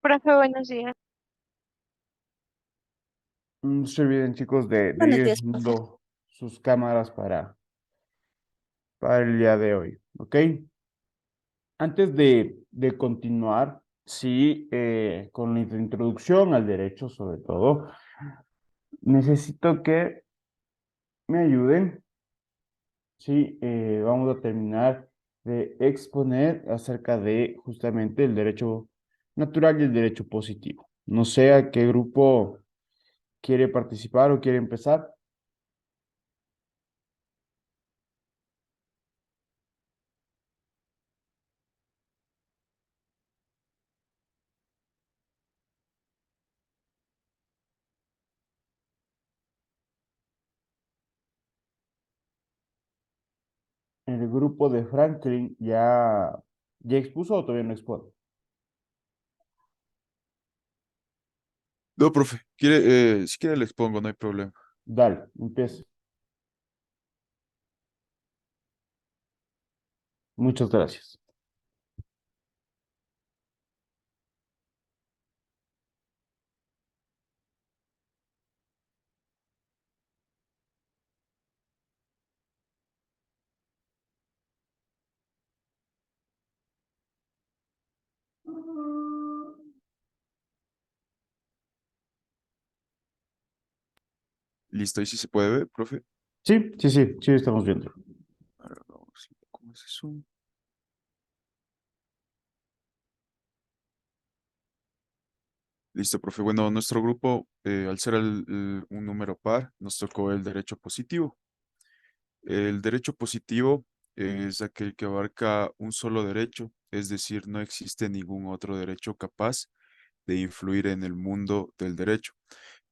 Profe, buenos días. No se olviden, chicos, de ir Buenos días, profe. encendiendo sus cámaras para el día de hoy, ¿ok? Antes de continuar, sí, con la introducción al derecho, sobre todo, necesito que me ayuden, sí, vamos a terminar de exponer acerca de justamente el derecho natural y el derecho positivo. No sé a qué grupo quiere participar o quiere empezar. El grupo de Franklin ya expuso o todavía no expone. No, profe, si quiere le expongo, no hay problema. Dale, empieza. Muchas gracias. Listo, ahí sí se puede ver, profe. Sí, sí, sí, sí, estamos viendo. A ver, vamos a ver cómo es eso. Listo, profe. Bueno, nuestro grupo, al ser un número par, nos tocó el derecho positivo. El derecho positivo es aquel que abarca un solo derecho, es decir, no existe ningún otro derecho capaz de influir en el mundo del derecho.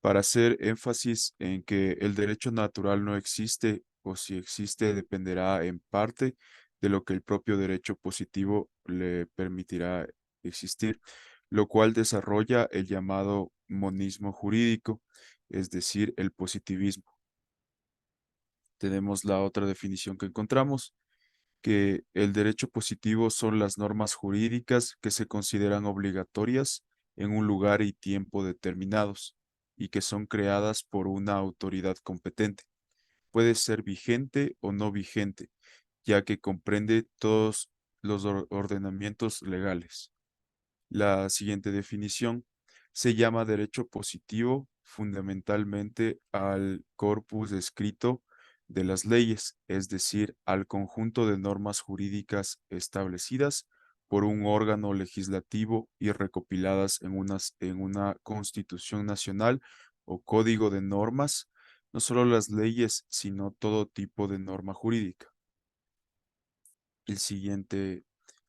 Para hacer énfasis en que el derecho natural no existe o si existe dependerá en parte de lo que el propio derecho positivo le permitirá existir, lo cual desarrolla el llamado monismo jurídico, es decir, el positivismo. Tenemos la otra definición que encontramos, que el derecho positivo son las normas jurídicas que se consideran obligatorias en un lugar y tiempo determinados y que son creadas por una autoridad competente. Puede ser vigente o no vigente, ya que comprende todos los ordenamientos legales. La siguiente definición se llama derecho positivo fundamentalmente al corpus escrito de las leyes, es decir, al conjunto de normas jurídicas establecidas por un órgano legislativo y recopiladas en una constitución nacional o código de normas, no solo las leyes, sino todo tipo de norma jurídica. El siguiente,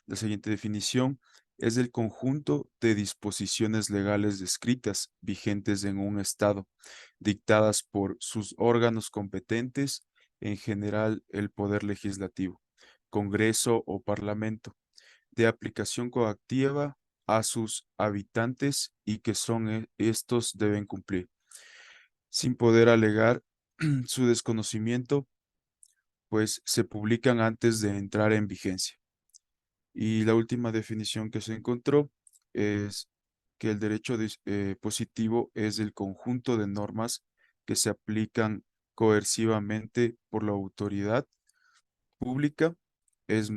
la siguiente definición es el conjunto de disposiciones legales descritas vigentes en un Estado, dictadas por sus órganos competentes, en general el Poder Legislativo, Congreso o Parlamento, de aplicación coactiva a sus habitantes y que estos deben cumplir, sin poder alegar su desconocimiento, pues se publican antes de entrar en vigencia. Y la última definición que se encontró es que el derecho positivo es el conjunto de normas que se aplican coercivamente por la autoridad pública. Es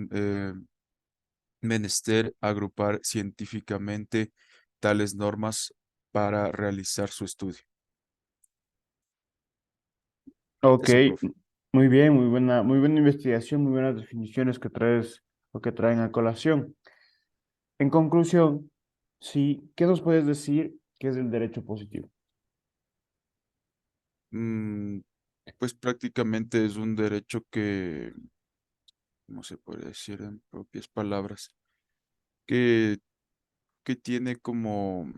menester agrupar científicamente tales normas para realizar su estudio. Ok, Eso, profe. muy bien, muy buena investigación, muy buenas definiciones que traes o que traen a colación. En conclusión, sí, ¿qué nos puedes decir que es el derecho positivo? Mm, pues prácticamente es un derecho que, ¿cómo se puede decir en propias palabras? Que, que tiene como,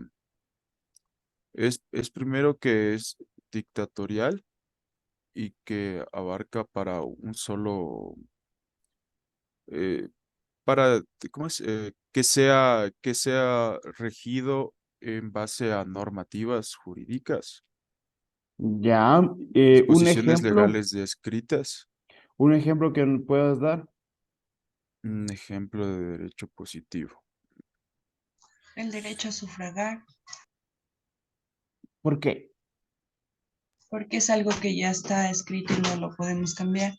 es primero que es dictatorial y que abarca para un solo, eh, ¿cómo es? Que sea regido en base a normativas jurídicas, Ya, disposiciones legales descritas. un ejemplo que puedas dar. Un ejemplo de derecho positivo. El derecho a sufragar, ¿Por qué? porque es algo que ya está escrito y no lo podemos cambiar.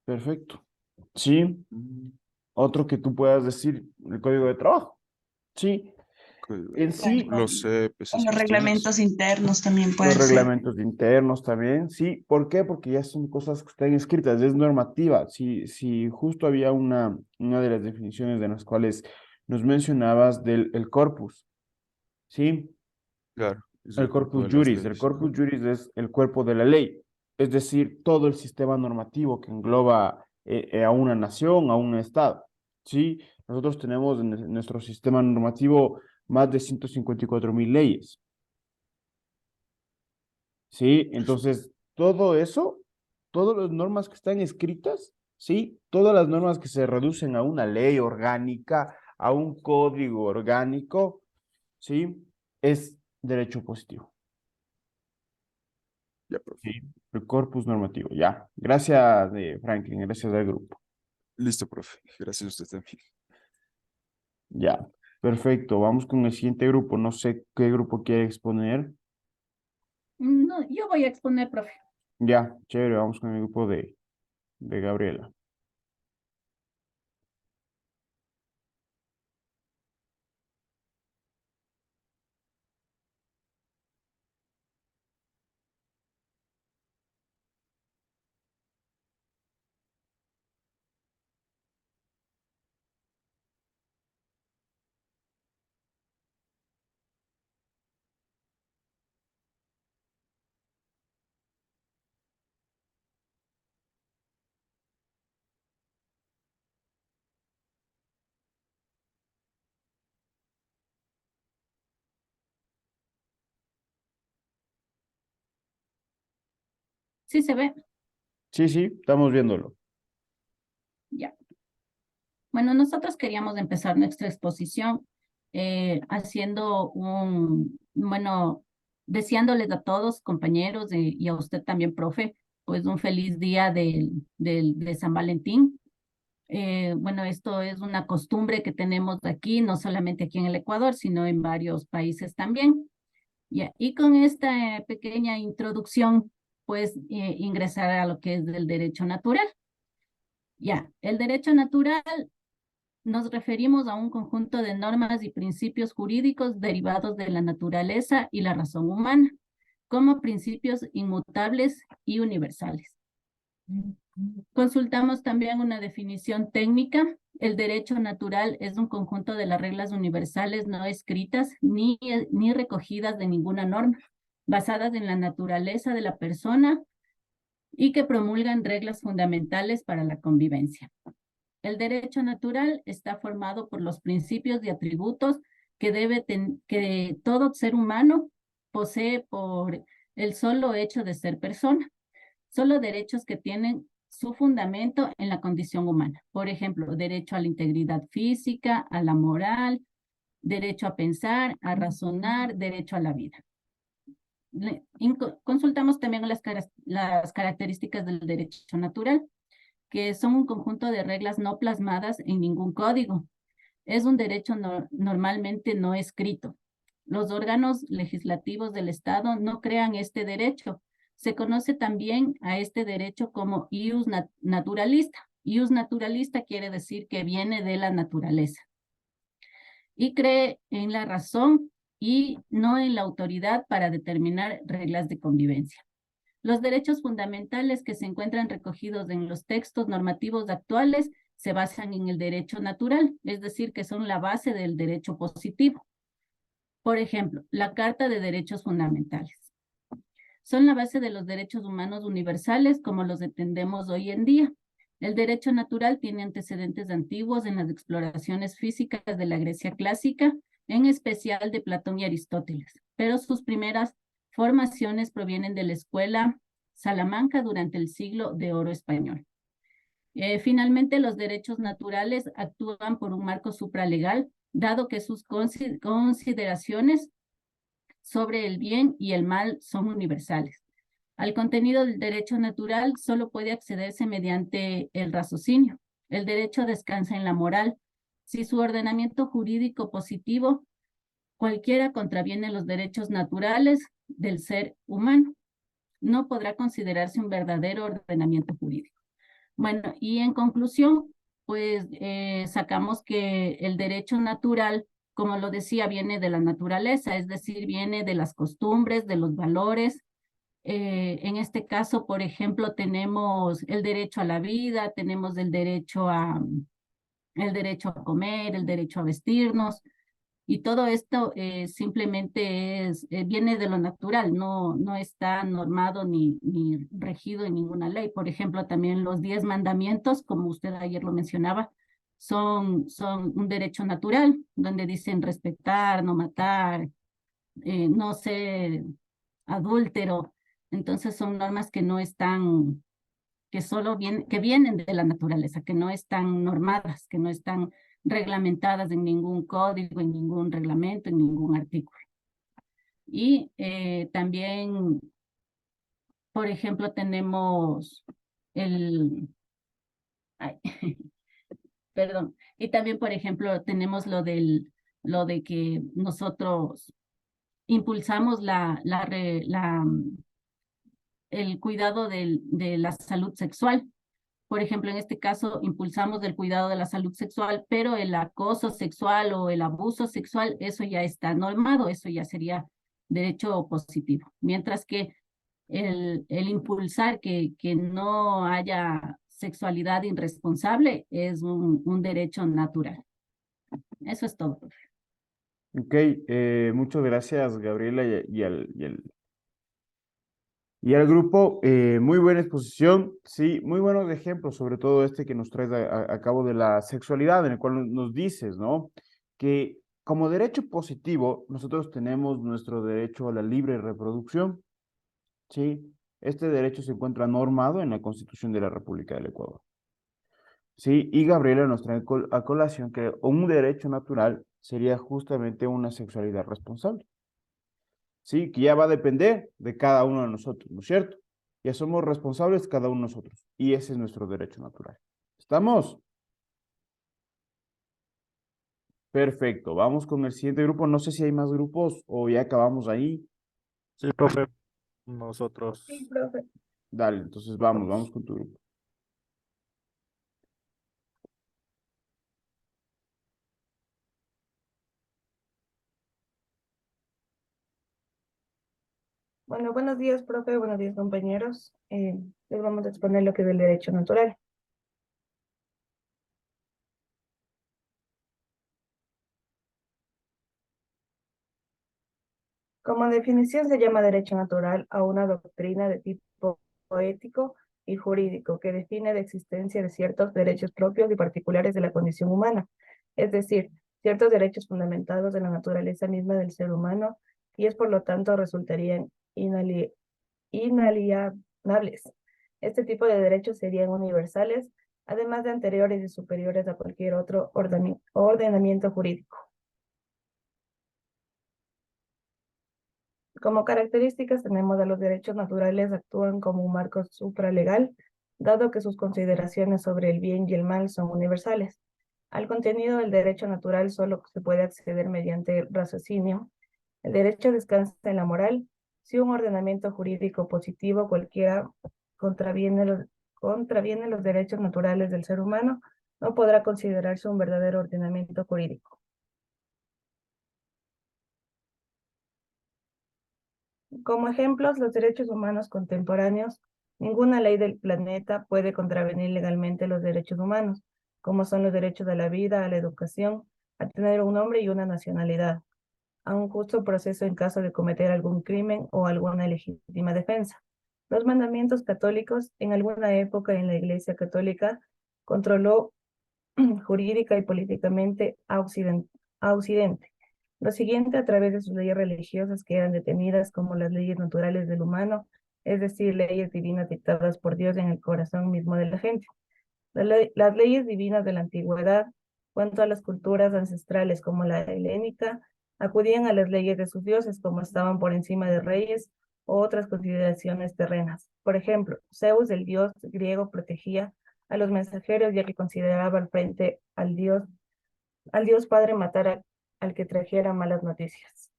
Perfecto. Sí. Mm, Otro que tú puedas decir, el código de trabajo. Sí. código de En trabajo. sí, Los CEPs, O esas los cuestiones. reglamentos internos también los puede ser. reglamentos internos también, sí. ¿Por qué? Porque ya son cosas que están escritas, es normativa. Si justo había una de las definiciones de las cuales nos mencionabas del el corpus, ¿sí? Claro, es El el cuerpo corpus de las juris. El leyes. corpus juris es el cuerpo de la ley, es decir, todo el sistema normativo que engloba a una nación, a un estado, ¿sí? Nosotros tenemos en nuestro sistema normativo más de 154.000 leyes. ¿Sí? Entonces, todo eso, todas las normas que están escritas, ¿sí? Todas las normas que se reducen a una ley orgánica, a un código orgánico, ¿sí? Es derecho positivo, Ya, profe. ¿sí? El corpus normativo, ya. Gracias, Franklin, gracias al grupo. Listo, profe. Gracias a usted también. Ya, perfecto. Vamos con el siguiente grupo. No sé qué grupo quiere exponer. No, yo voy a exponer, profe. Ya, chévere, vamos con el grupo de Gabriela. Sí se ve, Sí, sí, estamos viéndolo. ya. Bueno, nosotros queríamos empezar nuestra exposición haciendo bueno, deseándoles a todos, compañeros, y a usted también, profe, pues un feliz día de San Valentín. Bueno, esto es una costumbre que tenemos aquí, no solamente aquí en el Ecuador, sino en varios países también. Ya, y con esta pequeña introducción, pues ingresar a lo que es el derecho natural. Ya, el derecho natural nos referimos a un conjunto de normas y principios jurídicos derivados de la naturaleza y la razón humana, como principios inmutables y universales. Consultamos también una definición técnica. El derecho natural es un conjunto de las reglas universales no escritas ni recogidas de ninguna norma, basadas en la naturaleza de la persona y que promulgan reglas fundamentales para la convivencia. El derecho natural está formado por los principios y atributos que todo ser humano posee por el solo hecho de ser persona. Solo derechos que tienen su fundamento en la condición humana. Por ejemplo, derecho a la integridad física, a la moral, derecho a pensar, a razonar, derecho a la vida. Consultamos también las características del derecho natural, que son un conjunto de reglas no plasmadas en ningún código. Es un derecho normalmente no escrito. Los órganos legislativos del Estado no crean este derecho. Se conoce también a este derecho como ius naturalista. Ius naturalista quiere decir que viene de la naturaleza y cree en la razón y no en la autoridad para determinar reglas de convivencia. Los derechos fundamentales que se encuentran recogidos en los textos normativos actuales se basan en el derecho natural, es decir, que son la base del derecho positivo. Por ejemplo, la Carta de Derechos Fundamentales. Son la base de los derechos humanos universales como los entendemos hoy en día. El derecho natural tiene antecedentes antiguos en las exploraciones físicas de la Grecia clásica, en especial de Platón y Aristóteles, pero sus primeras formaciones provienen de la escuela Salamanca durante el siglo de oro español. Finalmente, los derechos naturales actúan por un marco supralegal, dado que sus consideraciones sobre el bien y el mal son universales. Al contenido del derecho natural solo puede accederse mediante el raciocinio. El derecho descansa en la moral. si su ordenamiento jurídico positivo cualquiera contraviene los derechos naturales del ser humano, no podrá considerarse un verdadero ordenamiento jurídico. Bueno, y en conclusión, pues sacamos que el derecho natural, como lo decía, viene de la naturaleza, es decir, viene de las costumbres, de los valores. En este caso, por ejemplo, tenemos el derecho a la vida, tenemos el derecho a comer, el derecho a vestirnos, y todo esto simplemente viene de lo natural, no está normado ni regido en ninguna ley. Por ejemplo, también los 10 mandamientos, como usted ayer lo mencionaba, son un derecho natural, donde dicen respetar, no matar, no ser adúltero. Entonces son normas que no están, que vienen de la naturaleza, que no están normadas, que no están reglamentadas en ningún código, en ningún reglamento, en ningún artículo. Y también, por ejemplo, tenemos ay, perdón, y también, por ejemplo, tenemos lo de que nosotros impulsamos el cuidado de la salud sexual. Por ejemplo, en este caso, impulsamos el cuidado de la salud sexual, pero el acoso sexual o el abuso sexual, eso ya está normado, eso ya sería derecho positivo. Mientras que el impulsar que no haya sexualidad irresponsable es un derecho natural. Eso es todo. Ok, muchas gracias, Gabriela, y al grupo. Muy buena exposición, sí, muy buenos ejemplos, sobre todo este que nos traes a cabo de la sexualidad, en el cual nos dices, ¿no? Que como derecho positivo, nosotros tenemos nuestro derecho a la libre reproducción, ¿sí? Este derecho se encuentra normado en la Constitución de la República del Ecuador. Sí, y Gabriela nos trae a colación que un derecho natural sería justamente una sexualidad responsable. Sí, que ya va a depender de cada uno de nosotros, ¿no es cierto? Ya somos responsables cada uno de nosotros y ese es nuestro derecho natural. ¿Estamos? Perfecto, vamos con el siguiente grupo. No sé si hay más grupos o ya acabamos ahí. Sí, profe, nosotros. Sí, profe. Dale, entonces vamos con tu grupo. Bueno, buenos días, profe. Buenos días, compañeros. Les vamos a exponer lo que es el derecho natural. Como definición se llama derecho natural a una doctrina de tipo ético y jurídico que define la existencia de ciertos derechos propios y particulares de la condición humana, es decir, ciertos derechos fundamentados en la naturaleza misma del ser humano y es por lo tanto resultarían inalienables. Este tipo de derechos serían universales, además de anteriores y superiores a cualquier otro ordenamiento jurídico. Como características tenemos a los derechos naturales actúan como un marco supralegal, dado que sus consideraciones sobre el bien y el mal son universales. Al contenido del derecho natural solo se puede acceder mediante raciocinio. El derecho descansa en la moral. Si un ordenamiento jurídico positivo cualquiera contraviene los derechos naturales del ser humano, no podrá considerarse un verdadero ordenamiento jurídico. Como ejemplos, los derechos humanos contemporáneos, ninguna ley del planeta puede contravenir legalmente los derechos humanos, como son los derechos a la vida, a la educación, a tener un nombre y una nacionalidad, a un justo proceso en caso de cometer algún crimen o alguna legítima defensa. Los mandamientos católicos, en alguna época en la Iglesia Católica, controló jurídica y políticamente a Occidente. Lo siguiente a través de sus leyes religiosas que eran detenidas como las leyes naturales del humano, es decir, leyes divinas dictadas por Dios en el corazón mismo de la gente. Las leyes divinas de la antigüedad, cuanto a las culturas ancestrales como la helénica, acudían a las leyes de sus dioses como estaban por encima de reyes o otras consideraciones terrenas. Por ejemplo, Zeus, el dios griego, protegía a los mensajeros ya que consideraba al frente al dios al Dios Padre matar al que trajera malas noticias.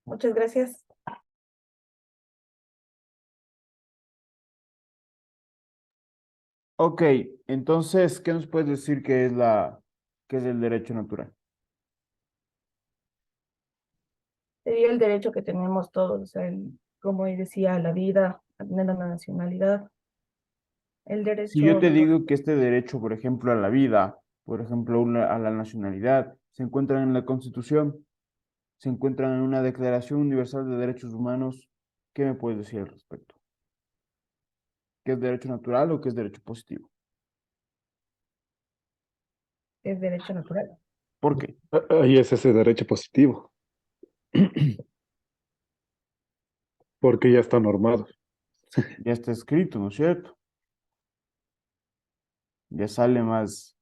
Muchas gracias. Ok, entonces, ¿qué nos puedes decir que es el derecho natural? Sería el derecho que tenemos todos, o sea, como decía, a la vida, a tener la nacionalidad, el Si yo derecho, te digo que este derecho, por ejemplo, a la vida, por ejemplo, a la nacionalidad, se encuentran en la Constitución, se encuentran en una Declaración Universal de Derechos Humanos, ¿qué me puedes decir al respecto? ¿Qué es derecho natural o qué es derecho positivo? es derecho natural. ¿Por qué? Ahí es ese derecho positivo, porque ya está normado. Ya está escrito, ¿no es cierto? Ya sale más,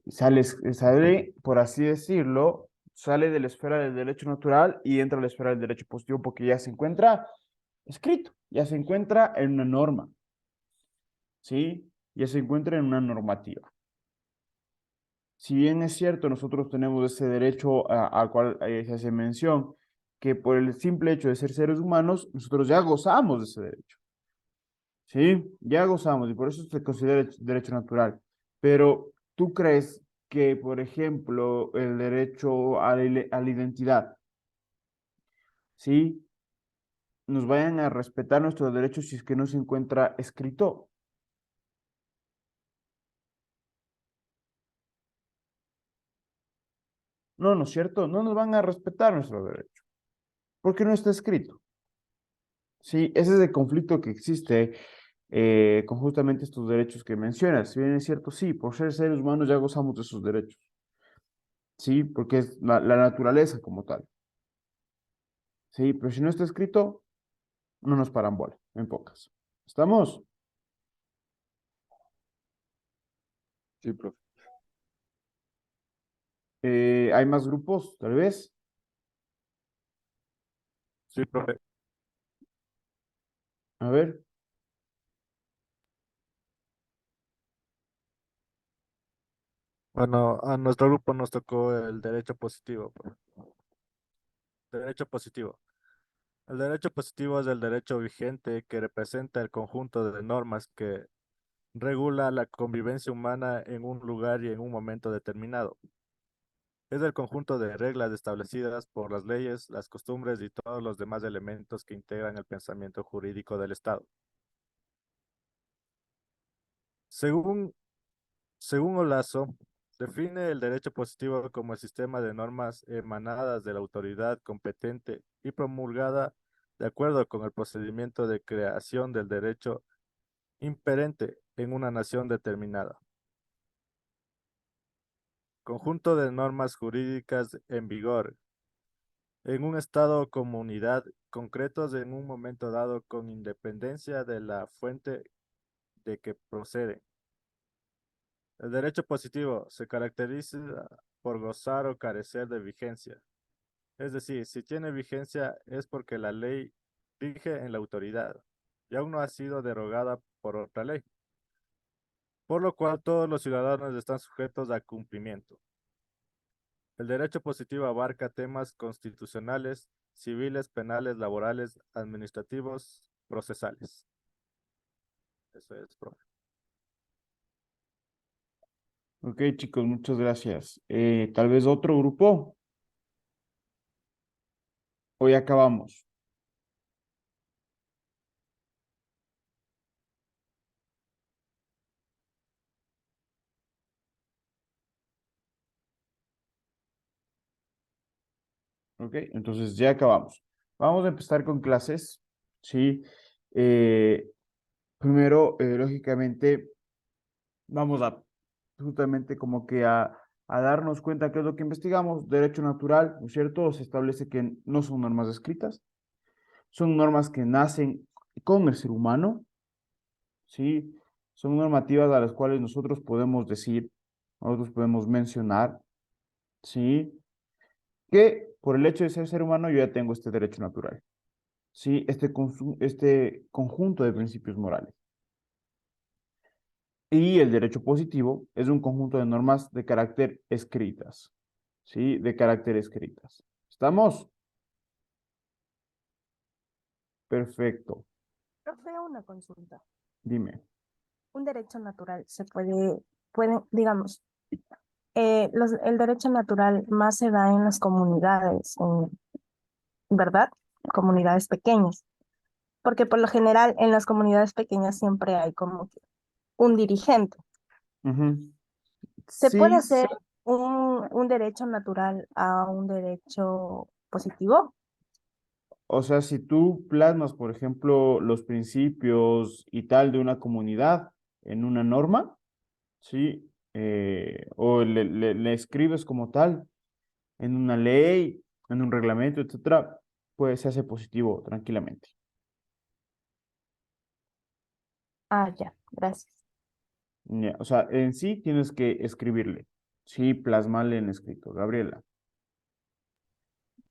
sale, por así decirlo, sale de la esfera del derecho natural y entra a la esfera del derecho positivo porque ya se encuentra escrito, ya se encuentra en una norma, ¿sí? Ya se encuentra en una normativa. Si bien es cierto, nosotros tenemos ese derecho al cual se hace mención, que por el simple hecho de ser seres humanos, nosotros ya gozamos de ese derecho, ¿sí? Ya gozamos y por eso se considera derecho natural. Pero, ¿tú crees que, por ejemplo, el derecho a la identidad, ¿sí? Nos vayan a respetar nuestros derechos si es que no se encuentra escrito? No, ¿no es cierto? No nos van a respetar nuestros derechos, porque no está escrito. Sí, ese es el conflicto que existe con justamente estos derechos que mencionas. Si bien es cierto, sí, por ser seres humanos ya gozamos de esos derechos. Sí, porque es la naturaleza como tal. Sí, pero si no está escrito, no nos paran bola, en pocas. ¿Estamos? Sí, profe. ¿Hay más grupos, tal vez? Sí, profe. A ver. Bueno, a nuestro grupo nos tocó el derecho positivo, profe. Derecho positivo. El derecho positivo es el derecho vigente que representa el conjunto de normas que regula la convivencia humana en un lugar y en un momento determinado. Es el conjunto de reglas establecidas por las leyes, las costumbres y todos los demás elementos que integran el pensamiento jurídico del Estado. Según, según Olazo, define el derecho positivo como el sistema de normas emanadas de la autoridad competente y promulgada de acuerdo con el procedimiento de creación del derecho imperante en una nación determinada. Conjunto de normas jurídicas en vigor en un estado o comunidad concretos en un momento dado con independencia de la fuente de que procede. El derecho positivo se caracteriza por gozar o carecer de vigencia. Es decir, si tiene vigencia es porque la ley rige en la autoridad y aún no ha sido derogada por otra ley, por lo cual todos los ciudadanos están sujetos a cumplimiento. El derecho positivo abarca temas constitucionales, civiles, penales, laborales, administrativos, procesales. Eso es, profe. Ok, chicos, muchas gracias. Tal vez otro grupo. Hoy acabamos. Ok, entonces ya acabamos. Vamos a empezar con clases. Sí. Eh, Primero, lógicamente, vamos a justamente como que a darnos cuenta qué es lo que investigamos. Derecho natural, ¿no es cierto? Se establece que no son normas escritas, son normas que nacen con el ser humano, ¿sí? Son normativas a las cuales nosotros podemos decir, nosotros podemos mencionar, ¿sí? Que por el hecho de ser humano yo ya tengo este derecho natural, ¿sí? Este conjunto de principios morales. Y el derecho positivo es un conjunto de normas de carácter escritas, ¿sí? De carácter escritas. ¿Estamos? Perfecto. Profe, una consulta. Dime. Un derecho natural se digamos, el derecho natural más se da en las comunidades, ¿verdad? Comunidades pequeñas. Porque por lo general en las comunidades pequeñas siempre hay como que un dirigente. Ujú. ¿Se puede Sí, hacer un derecho natural a un derecho positivo? o sea, si tú plasmas, por ejemplo, los principios y tal de una comunidad en una norma, ¿sí? O le escribes como tal en una ley, en un reglamento, etcétera, pues se hace positivo tranquilamente. Ah, ya, gracias. Ya, o sea, en sí tienes que escribirle, sí, plasmarle en escrito. Gabriela,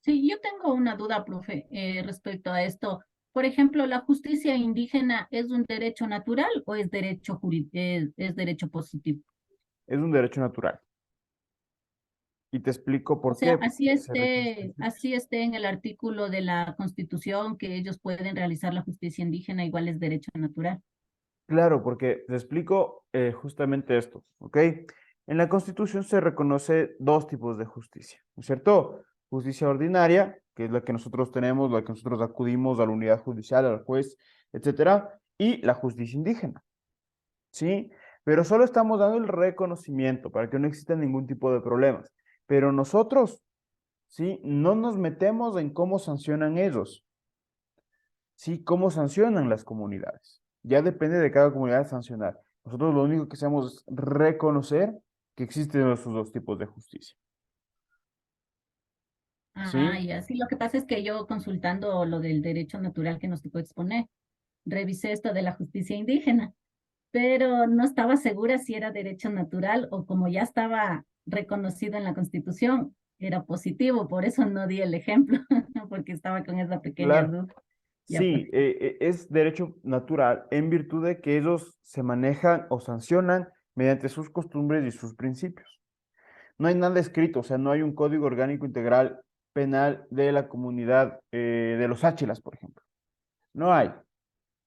Sí, yo tengo una duda, profe, respecto a esto. Por ejemplo, ¿la justicia indígena es un derecho natural o es es derecho positivo? es un derecho natural. Y te explico O por sea, qué. Porque se requieren principios. así esté en el artículo de la Constitución que ellos pueden realizar la justicia indígena, igual es derecho natural. Claro, porque te explico justamente esto, ¿ok? En la Constitución se reconoce dos tipos de justicia, ¿no es cierto? Justicia ordinaria, que es la que nosotros tenemos, la que nosotros acudimos a la unidad judicial, al juez, etcétera, y la justicia indígena, ¿sí? Pero solo estamos dando el reconocimiento para que no exista ningún tipo de problemas. Pero nosotros, ¿sí? No nos metemos en cómo sancionan ellos, ¿sí? ¿Cómo sancionan las comunidades? Ya depende de cada comunidad sancionar. Nosotros lo único que hacemos es reconocer que existen esos dos tipos de justicia, Ah, ¿sí? y así lo que pasa es que yo consultando lo del derecho natural que nos tocó exponer, revisé esto de la justicia indígena, pero no estaba segura si era derecho natural o como ya estaba reconocido en la Constitución, era positivo, por eso no di el ejemplo, porque estaba con esa pequeña Claro. duda. Ya, Sí, profe. es derecho natural en virtud de que ellos se manejan o sancionan mediante sus costumbres y sus principios. No hay nada escrito, o sea, no hay un código orgánico integral penal de la comunidad de los Áchilas, por ejemplo. No hay.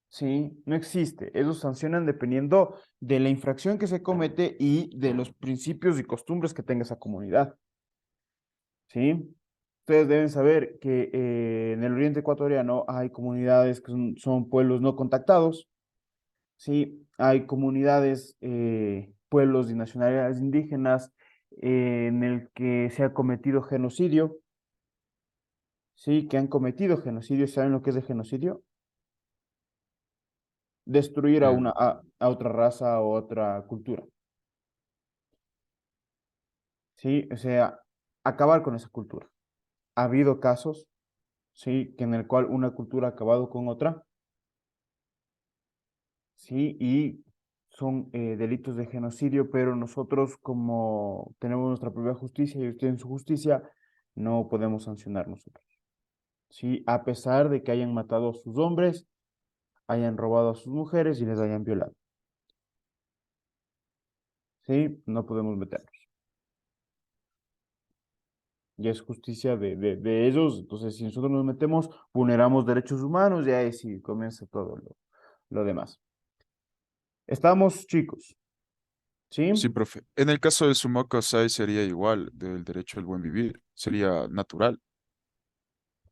Sí, no existe. Ellos sancionan dependiendo de la infracción que se comete y de los principios y costumbres que tenga esa comunidad. ¿Sí? Ustedes deben saber que en el oriente ecuatoriano hay comunidades que son pueblos no contactados. Sí, hay comunidades, pueblos y nacionalidades indígenas en el que se ha cometido genocidio. Sí, que han cometido genocidio. ¿Saben lo que es el genocidio? Destruir a Eh, a otra raza o otra cultura. ¿Sí? O sea, acabar con esa cultura. Ha habido casos, ¿sí? Que en el cual una cultura ha acabado con otra, ¿sí? Y son delitos de genocidio, pero nosotros como tenemos nuestra propia justicia y ustedes tienen su justicia, no podemos sancionar nosotros, ¿sí? A pesar de que hayan matado a sus hombres, hayan robado a sus mujeres y les hayan violado, ¿sí? No podemos meternos. Y es justicia de ellos. Entonces, si nosotros nos metemos, vulneramos derechos humanos y ahí sí comienza todo lo demás. Estamos, chicos, ¿sí? sí, profe. En el caso de Sumoco Sai sería igual del derecho al buen vivir. Sería natural,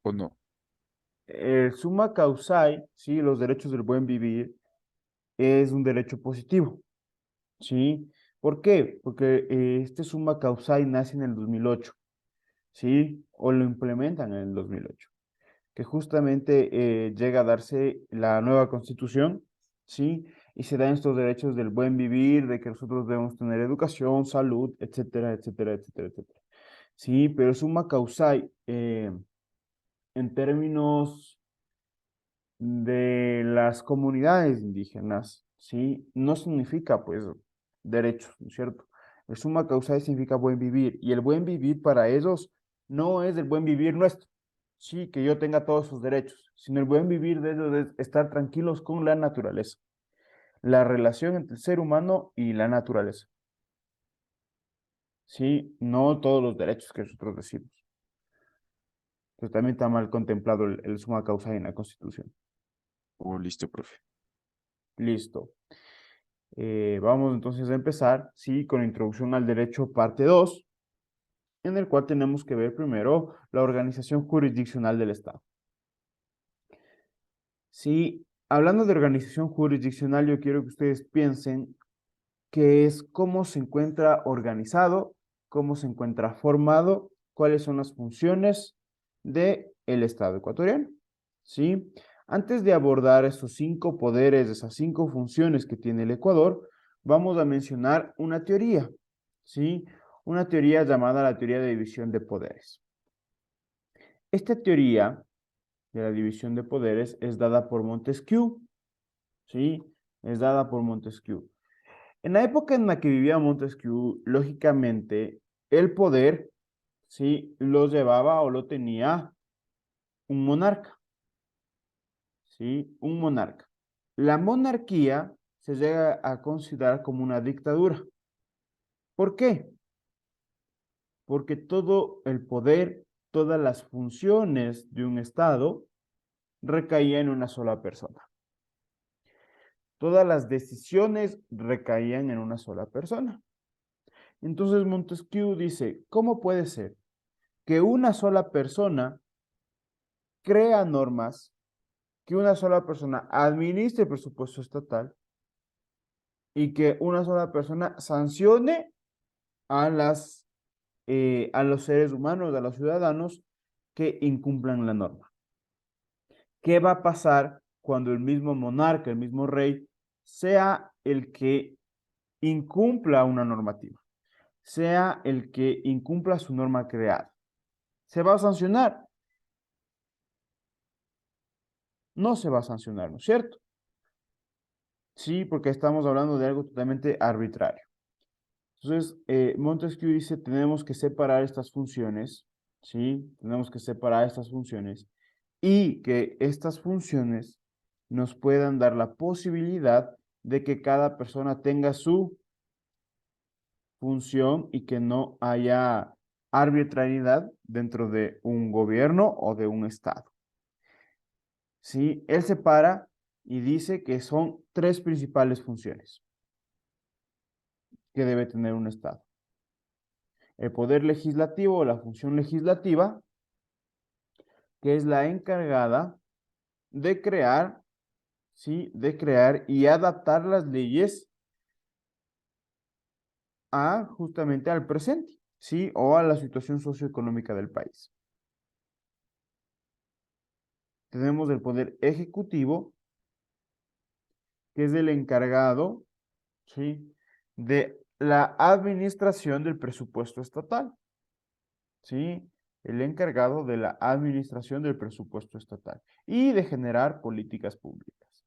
¿o no? El summa causae, ¿sí? Los derechos del buen vivir, es un derecho positivo, ¿sí? ¿Por qué? Porque este summa causae nace en el 2008, ¿sí? O lo implementan en el 2008, que justamente llega a darse la nueva constitución, ¿sí? Y se dan estos derechos del buen vivir, de que nosotros debemos tener educación, salud, etcétera, etcétera, etcétera, etcétera. Sí, pero summa causae, en términos de las comunidades indígenas, ¿sí? No significa, pues, derechos, ¿no es cierto? El summa causae significa buen vivir, y el buen vivir para ellos no es el buen vivir nuestro, sí, que yo tenga todos sus derechos, sino el buen vivir de ellos es estar tranquilos con la naturaleza. la relación entre el ser humano y la naturaleza. ¿Sí? No todos los derechos que nosotros decimos. Entonces también está mal contemplado el suma causa en la Constitución. Oh, listo, profe. Listo. Vamos entonces a empezar, sí, con la introducción al derecho parte 2, en el cual tenemos que ver primero la organización jurisdiccional del Estado. Sí, hablando de organización jurisdiccional, yo quiero que ustedes piensen que es cómo se encuentra organizado, cómo se encuentra formado, cuáles son las funciones del Estado ecuatoriano. ¿Sí? Antes de abordar esos 5 poderes, esas 5 funciones que tiene el Ecuador, vamos a mencionar una teoría, ¿sí? Una teoría llamada la teoría de división de poderes. Esta teoría de la división de poderes es dada por Montesquieu, ¿sí? Es dada por Montesquieu. En la época en la que vivía Montesquieu, lógicamente, el poder, ¿sí? Lo llevaba o lo tenía un monarca, ¿sí? Un monarca. La monarquía se llega a considerar como una dictadura. ¿Por qué? Porque todo el poder, todas las funciones de un Estado recaían en una sola persona. Todas las decisiones recaían en una sola persona. Entonces Montesquieu dice, ¿cómo puede ser que una sola persona crea normas, que una sola persona administre el presupuesto estatal y que una sola persona sancione a los seres humanos, a los ciudadanos que incumplan la norma? ¿Qué va a pasar cuando el mismo monarca, el mismo rey, sea el que incumpla una normativa, sea el que incumpla su norma creada? ¿Se va a sancionar? No se va a sancionar, ¿no es cierto? Sí, porque estamos hablando de algo totalmente arbitrario. Entonces, Montesquieu dice, tenemos que separar estas funciones, ¿sí? Tenemos que separar estas funciones y que estas funciones nos puedan dar la posibilidad de que cada persona tenga su función y que no haya arbitrariedad dentro de un gobierno o de un estado. ¿Sí? Él separa y dice que son 3 principales funciones que debe tener un estado. El poder legislativo o la función legislativa, que es la encargada de crear, ¿sí? De crear y adaptar las leyes justamente al presente, ¿sí? O a la situación socioeconómica del país. Tenemos el poder ejecutivo, que es el encargado, ¿sí? De la administración del presupuesto estatal, ¿sí? El encargado de la administración del presupuesto estatal y de generar políticas públicas.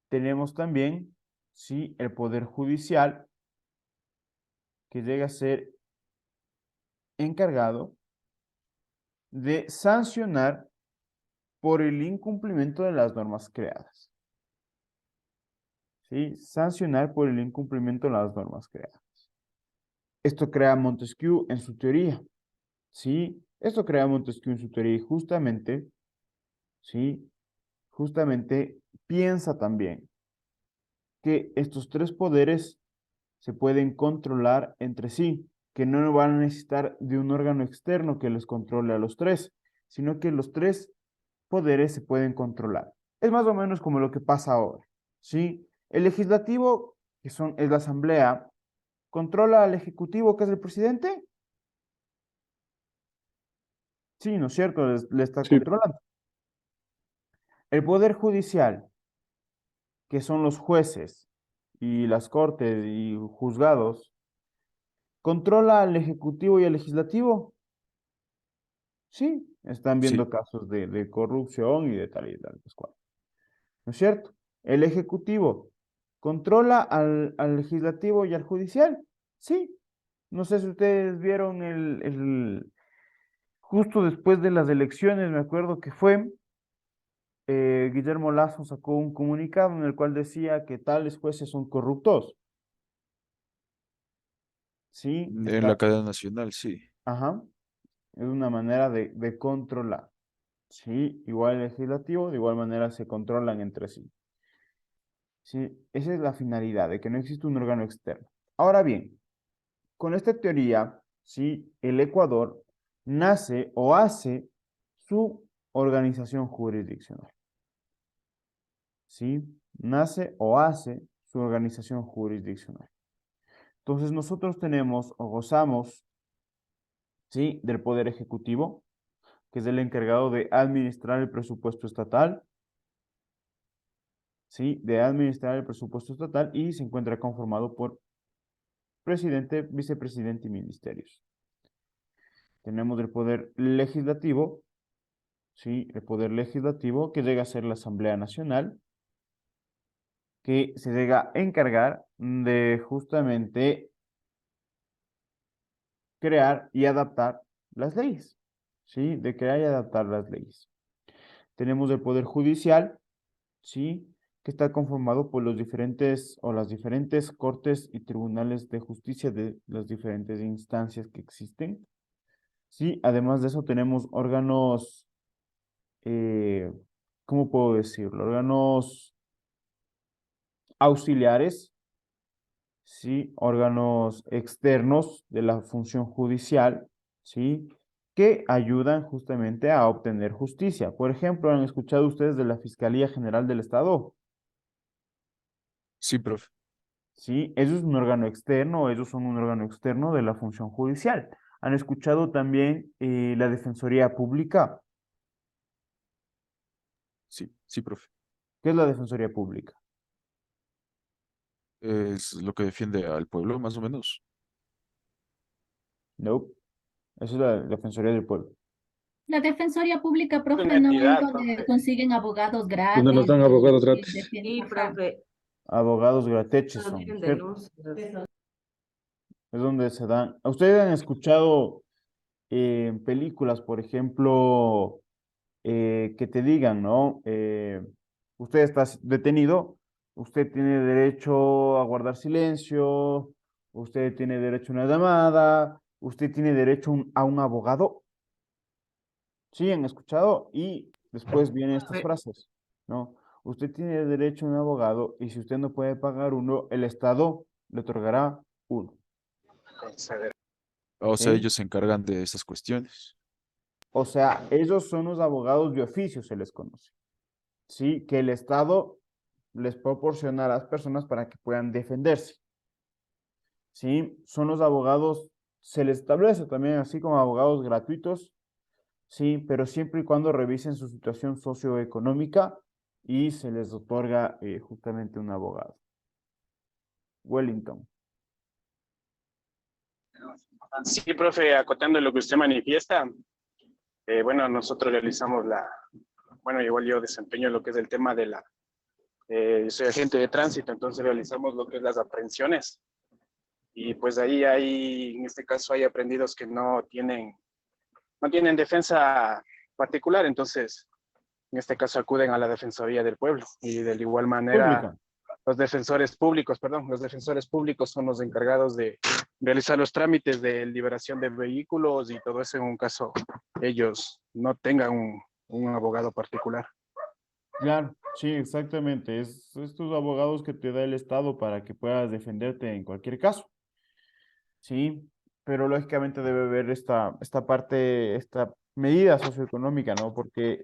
Tenemos también, ¿sí? El poder judicial, que llega a ser encargado de sancionar por el incumplimiento de las normas creadas. ¿Sí? Sancionar por el incumplimiento de las normas creadas. Esto crea Montesquieu en su teoría. ¿Sí? Esto crea Montesquieu en su teoría y justamente, ¿sí? Justamente piensa también que estos 3 poderes se pueden controlar entre sí, que no van a necesitar de un órgano externo que les controle a los 3, sino que los 3 poderes se pueden controlar. Es más o menos como lo que pasa ahora, ¿sí? El legislativo, es la asamblea, controla al ejecutivo, que es el presidente. Sí, ¿no es cierto? Le está Sí, controlando. El poder judicial, que son los jueces y las cortes y juzgados, ¿controla al ejecutivo y al legislativo? Sí, están Sí, viendo casos de corrupción y de tal y tal. ¿No es cierto? El ejecutivo controla al legislativo y al judicial. Sí. No sé si ustedes vieron justo después de las elecciones, me acuerdo que fue Guillermo Lazo sacó un comunicado en el cual decía que tales jueces son corruptos. Sí, En la cadena nacional, sí. ajá, es una manera de controlar. Sí, igual el legislativo, de igual manera se controlan entre sí. Sí, esa es la finalidad, de que no existe un órgano externo. Ahora bien, con esta teoría, sí, el Ecuador nace o hace su organización jurisdiccional. ¿Sí? Nace o hace su organización jurisdiccional. Entonces nosotros tenemos o gozamos, ¿sí?, del Poder Ejecutivo, que es el encargado de administrar el presupuesto estatal, ¿sí?, de administrar el presupuesto estatal y se encuentra conformado por presidente, vicepresidente y ministerios. Tenemos el Poder Legislativo, ¿sí?, el Poder Legislativo que llega a ser la Asamblea Nacional, que se llega a encargar de justamente crear y adaptar las leyes, ¿sí? De crear y adaptar las leyes. Tenemos el Poder Judicial, ¿sí? Que está conformado por los diferentes o las diferentes cortes y tribunales de justicia de las diferentes instancias que existen, ¿sí? Además de eso tenemos órganos, ¿cómo puedo decirlo? Órganos auxiliares, ¿sí? Órganos externos de la función judicial, ¿sí? Que ayudan justamente a obtener justicia. Por ejemplo, ¿han escuchado ustedes de la Fiscalía General del Estado? Sí, profe. ¿Sí? Eso es un órgano externo, ellos son un órgano externo de la función judicial. ¿Han escuchado también la Defensoría Pública? Sí, sí, profe. ¿Qué es la Defensoría Pública? Es lo que defiende al pueblo, más o menos. No, esa es la Defensoría del Pueblo. La Defensoría Pública, profe, Una no es entidad, donde profe. consiguen abogados Donde nos gratis. dan abogados y gratis. defienden, Sí, ajá. profe, Abogados grateches nos son, vienen ¿cierto? denuncias. Es donde se dan. ¿Ustedes han escuchado en películas, por ejemplo, que te digan, ¿no? Usted está detenido, usted tiene derecho a guardar silencio, usted tiene derecho a una llamada, usted tiene derecho a un abogado? Sí, han escuchado y después vienen estas Profe, frases, ¿no? Usted tiene derecho a un abogado y si usted no puede pagar uno, el Estado le otorgará uno, O sea, ¿sí? ellos se encargan de esas cuestiones. O sea, ellos son los abogados de oficio, se les conoce, ¿sí? Que el Estado les proporciona a las personas para que puedan defenderse, ¿sí? Son los abogados, se les establece también así como abogados gratuitos, ¿sí? Pero siempre y cuando revisen su situación socioeconómica y se les otorga justamente un abogado. Wellington. Sí, profe, acotando lo que usted manifiesta, bueno, nosotros realizamos bueno, igual yo desempeño lo que es el tema de yo soy agente de tránsito, entonces realizamos lo que es las aprehensiones. Y pues ahí en este caso hay aprendidos que no tienen defensa particular, entonces en este caso acuden a la Defensoría del Pueblo y de igual manera Pública. los defensores públicos son los encargados de realizar los trámites de liberación de vehículos y todo eso en un caso ellos no tengan un abogado particular. Claro, sí, exactamente. Es estos abogados que te da el Estado para que puedas defenderte en cualquier caso. Sí, pero lógicamente debe haber esta parte, esta medida socioeconómica, ¿no? Porque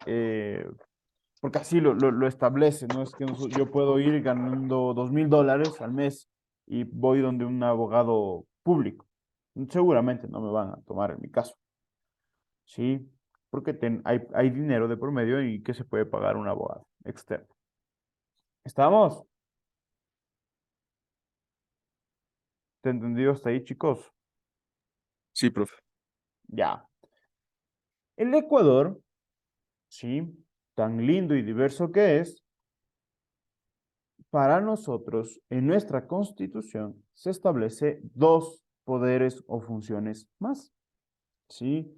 así lo establece, ¿no? Es que yo puedo ir ganando $2,000 al mes y voy donde un abogado público. Seguramente no me van a tomar en mi caso, ¿sí? Porque hay dinero de por medio y que se puede pagar un abogado externo. ¿Estamos? ¿Te entendido hasta ahí, chicos? Sí, profe. Ya. El Ecuador, ¿sí? Tan lindo y diverso que es, para nosotros, en nuestra Constitución, se establece dos poderes o funciones más, ¿sí?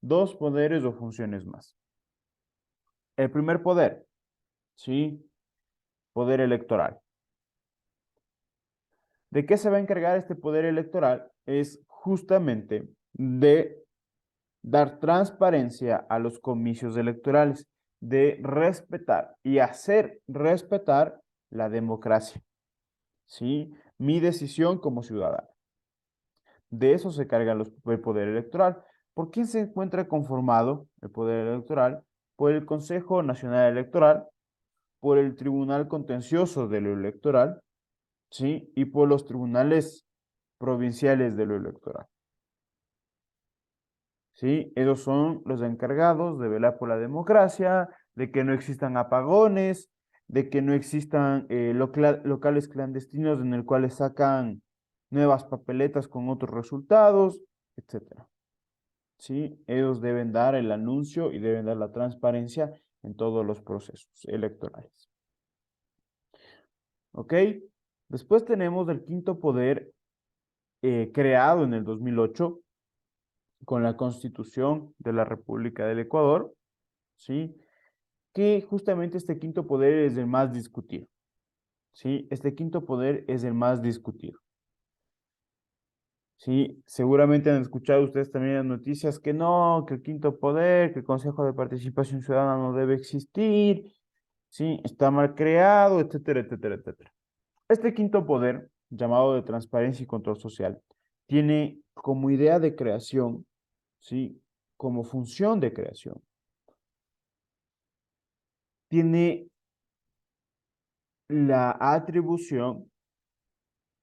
Dos poderes o funciones más. El primer poder, ¿sí? Poder electoral. ¿De qué se va a encargar este poder electoral? Es justamente de dar transparencia a los comicios electorales, de respetar y hacer respetar la democracia, ¿sí? Mi decisión como ciudadano. De eso se carga el poder electoral. ¿Por quién se encuentra conformado el poder electoral? Por el Consejo Nacional Electoral, por el Tribunal Contencioso de lo Electoral, ¿sí? Y por los tribunales provinciales de lo electoral. ¿Sí? Ellos son los encargados de velar por la democracia, de que no existan apagones, de que no existan locales clandestinos en el cuales sacan nuevas papeletas con otros resultados, etcétera. ¿Sí? Ellos deben dar el anuncio y deben dar la transparencia en todos los procesos electorales. ¿Ok? Después tenemos el quinto poder creado en el 2008 con la Constitución de la República del Ecuador, ¿sí? Que justamente este quinto poder es el más discutido, ¿sí? Este quinto poder es el más discutido. Sí, seguramente han escuchado ustedes también las noticias que no, que el quinto poder, que el Consejo de Participación Ciudadana no debe existir, sí, está mal creado, etcétera, etcétera, etcétera. Este quinto poder, llamado de transparencia y control social, tiene como idea de creación, sí, como función de creación, tiene la atribución,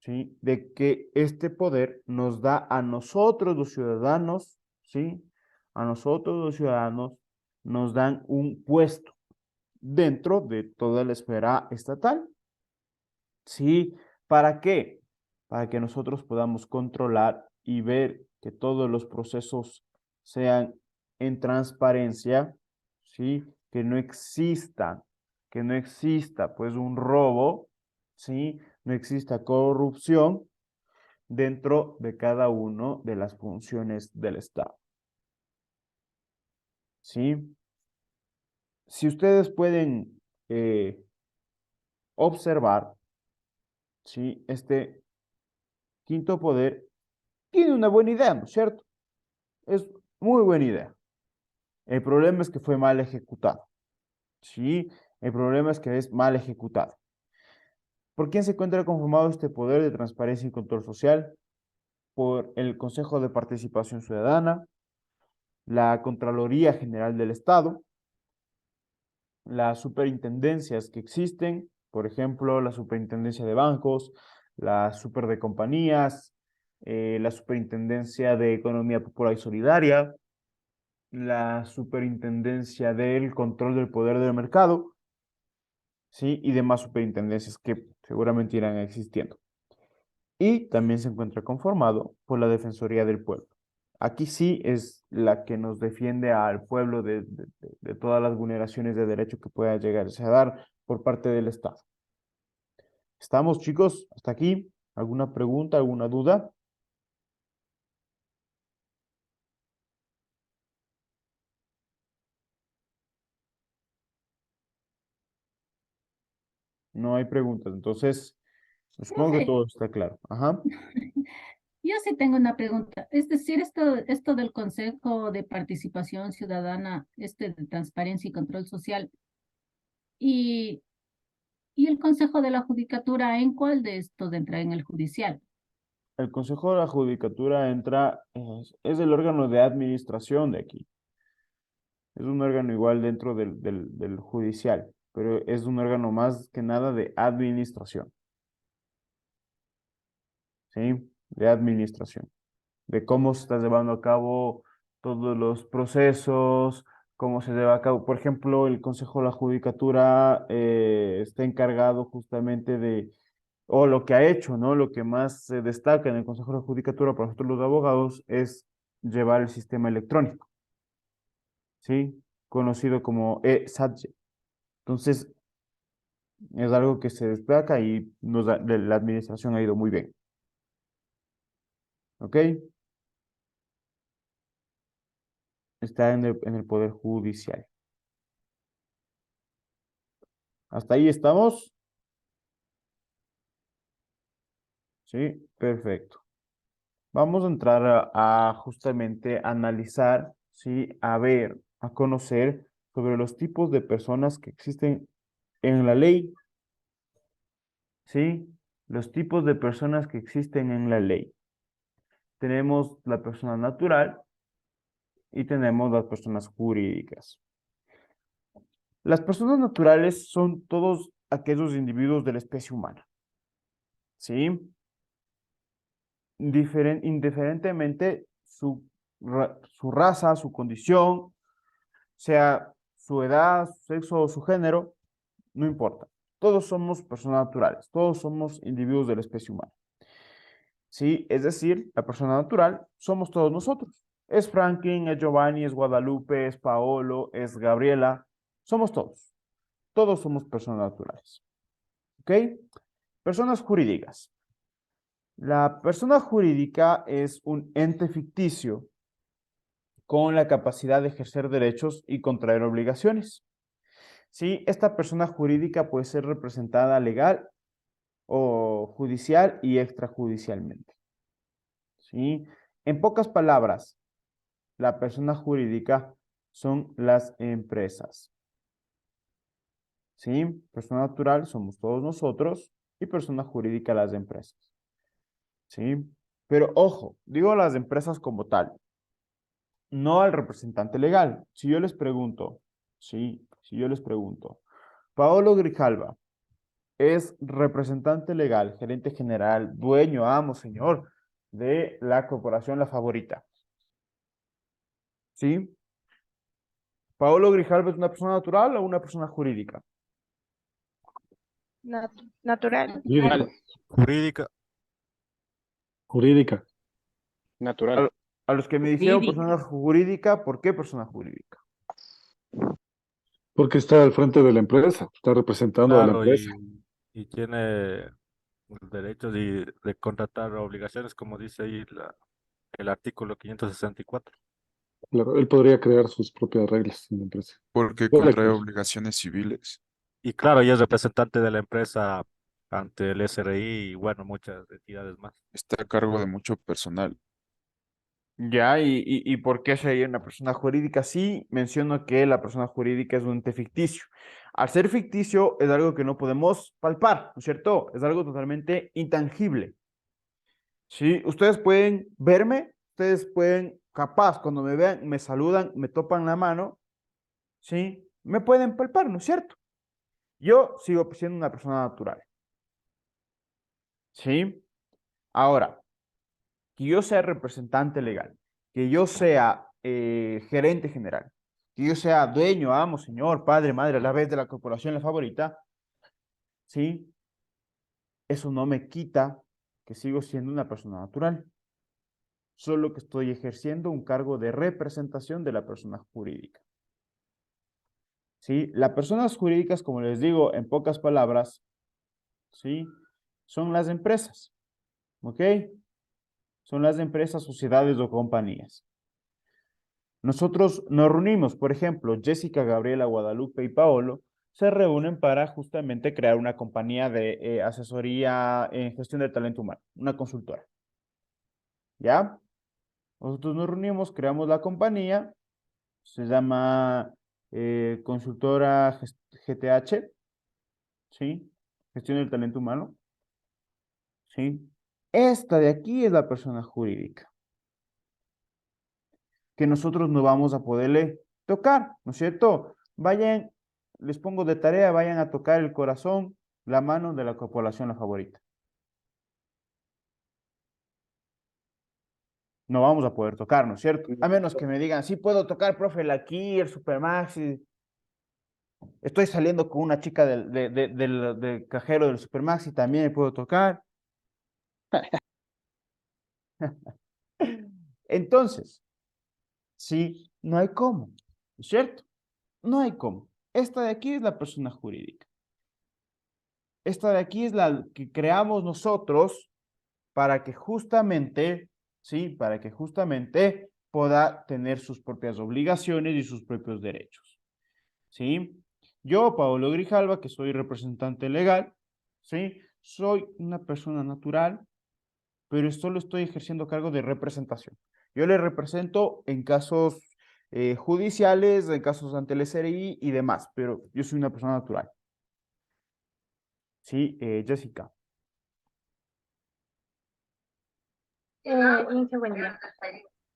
¿sí? De que este poder nos da a nosotros los ciudadanos, ¿sí? A nosotros los ciudadanos nos dan un puesto dentro de toda la esfera estatal, ¿sí? ¿Para qué? Para que nosotros podamos controlar y ver que todos los procesos sean en transparencia, ¿sí? Que no exista pues un robo, ¿sí? No exista corrupción dentro de cada una de las funciones del Estado, ¿sí? Si ustedes pueden observar, ¿sí? Este quinto poder tiene una buena idea, ¿no es cierto? Es muy buena idea. El problema es que fue mal ejecutado, ¿sí? El problema es que es mal ejecutado. ¿Por quién se encuentra conformado este poder de transparencia y control social? Por el Consejo de Participación Ciudadana, la Contraloría General del Estado, las superintendencias que existen, por ejemplo, la superintendencia de bancos, la super de compañías, la superintendencia de economía popular y solidaria, la superintendencia del control del poder del mercado, ¿sí? Y demás superintendencias que seguramente irán existiendo. Y también se encuentra conformado por la Defensoría del Pueblo. Aquí sí es la que nos defiende al pueblo de todas las vulneraciones de derecho que pueda llegarse a dar por parte del Estado. ¿Estamos, chicos? ¿Hasta aquí? ¿Alguna pregunta, alguna duda? No hay preguntas. Entonces, supongo que Profe, todo está claro. Ajá. yo sí tengo una pregunta. Es decir, esto del Consejo de Participación Ciudadana, de Transparencia y Control Social, y, y el Consejo de la Judicatura, ¿en cuál de estos entra en el judicial? El Consejo de la Judicatura entra, es el órgano de administración de aquí. Es un órgano igual dentro del judicial, pero es un órgano más que nada de administración, ¿sí? De administración, de cómo se está llevando a cabo todos los procesos, cómo se lleva a cabo. Por ejemplo, el Consejo de la Judicatura está encargado justamente de, o lo que ha hecho, ¿no? Lo que más se destaca en el Consejo de la Judicatura para nosotros los abogados es llevar el sistema electrónico, ¿sí? Conocido como e-SATGE. Entonces, es algo que se destaca y la administración ha ido muy bien. ¿Ok? Está en el Poder Judicial. ¿Hasta ahí estamos? Sí, perfecto. Vamos a entrar a justamente analizar, ¿sí? A ver, a conocer sobre los tipos de personas que existen en la ley, ¿sí? Los tipos de personas que existen en la ley. Tenemos la persona natural y tenemos las personas jurídicas. Las personas naturales son todos aquellos individuos de la especie humana, ¿sí? Indiferentemente su raza, su condición, sea su edad, su sexo o su género, no importa. Todos somos personas naturales, todos somos individuos de la especie humana. ¿Sí? Es decir, la persona natural somos todos nosotros. Es Franklin, es Giovanni, es Guadalupe, es Paolo, es Gabriela. Somos todos. Todos somos personas naturales. ¿Ok? Personas jurídicas. La persona jurídica es un ente ficticio con la capacidad de ejercer derechos y contraer obligaciones. ¿Sí? Esta persona jurídica puede ser representada legal o judicial y extrajudicialmente. ¿Sí? En pocas palabras, la persona jurídica son las empresas. ¿Sí? Persona natural somos todos nosotros y persona jurídica las empresas. ¿Sí? Pero ojo, digo las empresas como tal, no al representante legal. Si yo les pregunto, ¿sí? Si yo les pregunto, Paolo Grijalva es representante legal, gerente general, dueño, amo, señor de la corporación La Favorita. ¿Sí? ¿Paolo Grijalva es una persona natural o una persona jurídica? Natural. Jurídica. Jurídica. Jurídica. Natural. A los que me dijeron persona jurídica, ¿por qué persona jurídica? Porque está al frente de la empresa, está representando a la Claro, empresa. y tiene los derechos de contratar obligaciones, como dice ahí el artículo 564. Claro, él podría crear sus propias reglas en la empresa. Porque Puede contrae crear. obligaciones civiles. Y claro, ella es representante de la empresa ante el SRI y bueno, muchas entidades más. Está a cargo de mucho personal. Ya, ¿y por qué sería una persona jurídica? Sí, menciono que la persona jurídica es un ente ficticio. Al ser ficticio es algo que no podemos palpar, ¿no es cierto? Es algo totalmente intangible. Sí, ustedes pueden verme, ustedes pueden, capaz, cuando me vean, me saludan, me topan la mano, ¿sí? Me pueden palpar, ¿no es cierto? Yo sigo siendo una persona natural. ¿Sí? Ahora, que yo sea representante legal, que yo sea gerente general, que yo sea dueño, amo, señor, padre, madre, a la vez de la corporación La Favorita, ¿sí? Eso no me quita que sigo siendo una persona natural, solo que estoy ejerciendo un cargo de representación de la persona jurídica. ¿Sí? Las personas jurídicas, como les digo, en pocas palabras, ¿sí? Son las empresas, ¿ok? Son las empresas, sociedades o compañías. Nosotros nos reunimos, por ejemplo, Jessica, Gabriela, Guadalupe y Paolo se reúnen para justamente crear una compañía de asesoría en gestión del talento humano, una consultora. ¿Ya? Nosotros nos reunimos, creamos la compañía, se llama Consultora GTH, ¿sí? Gestión del talento humano, ¿sí? Esta de aquí es la persona jurídica que nosotros no vamos a poderle tocar, ¿no es cierto? Vayan, les pongo de tarea, vayan a tocar el corazón, la mano de la corporación La Favorita. No vamos a poder tocar, ¿no es cierto? A menos que me digan, sí puedo tocar, profe, el aquí, el Supermaxi. Estoy saliendo con una chica del cajero del Supermaxi, también puedo tocar. Entonces, sí, no hay cómo, ¿no es cierto? No hay cómo. Esta de aquí es la persona jurídica. Esta de aquí es la que creamos nosotros para que justamente, ¿sí? Para que justamente pueda tener sus propias obligaciones y sus propios derechos, ¿sí? Yo, Paolo Grijalva, que soy representante legal, ¿sí? Soy una persona natural, pero solo estoy ejerciendo cargo de representación. Yo le represento en casos judiciales, en casos ante el SRI y demás, pero yo soy una persona natural. Sí, Jessica. Inge, buen día.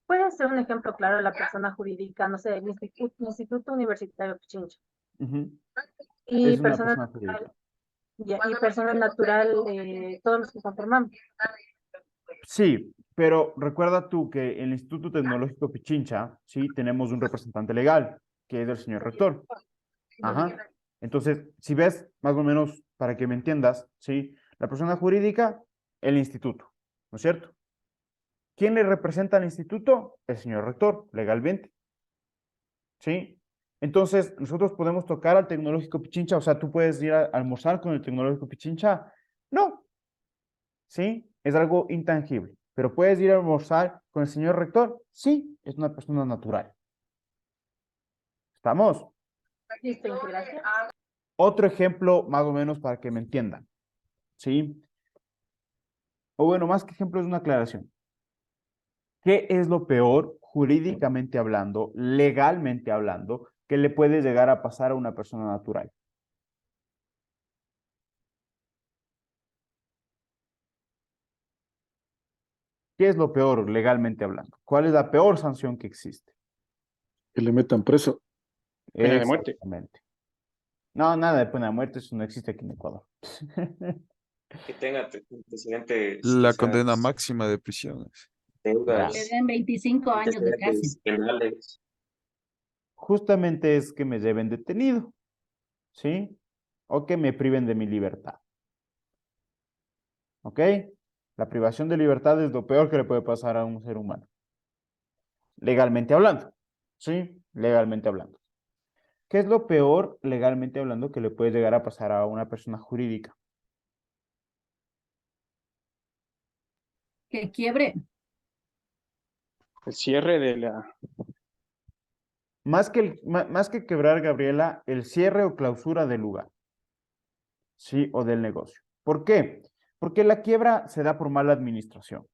Puede ser un ejemplo claro de la persona jurídica, no sé, el Instituto Universitario Pichincha. Ujú. Y Es una persona persona natural, jurídica. y persona natural, todos los que conformamos. Sí, pero recuerda tú que en el Instituto Tecnológico Pichincha, sí, tenemos un representante legal, que es el señor rector. Ajá. Entonces, si ves, más o menos, para que me entiendas, sí, la persona jurídica, el instituto, ¿no es cierto? ¿Quién le representa al instituto? El señor rector, legalmente. ¿Sí? Entonces, nosotros podemos tocar al Tecnológico Pichincha, o sea, tú puedes ir a almorzar con el Tecnológico Pichincha. No, ¿sí? Es algo intangible. Pero puedes ir a almorzar con el señor rector. Sí, es una persona natural. ¿Estamos? Listo, gracias. Otro ejemplo, más o menos, para que me entiendan. ¿Sí? O bueno, más que ejemplo, es una aclaración. ¿Qué es lo peor, jurídicamente hablando, legalmente hablando, que le puede llegar a pasar a una persona natural? ¿Qué es lo peor legalmente hablando? ¿Cuál es la peor sanción que existe? Que le metan preso. Pena de muerte. Exactamente. No, nada de pena de muerte, eso no existe aquí en Ecuador. Que tenga antecedentes, La quizás condena máxima de prisión. Ya. Le deudas, den 25 años de cárcel. antecedentes penales. Justamente es que me lleven detenido, ¿sí? O que me priven de mi libertad. ¿Ok? La privación de libertad es lo peor que le puede pasar a un ser humano. Legalmente hablando, ¿sí? Legalmente hablando. ¿Qué es lo peor, legalmente hablando, que le puede llegar a pasar a una persona jurídica? Que quiebre. El cierre de la... Más que quebrar, Gabriela, el cierre o clausura del lugar, ¿sí? O del negocio. ¿Por qué? Porque la quiebra se da por mala administración,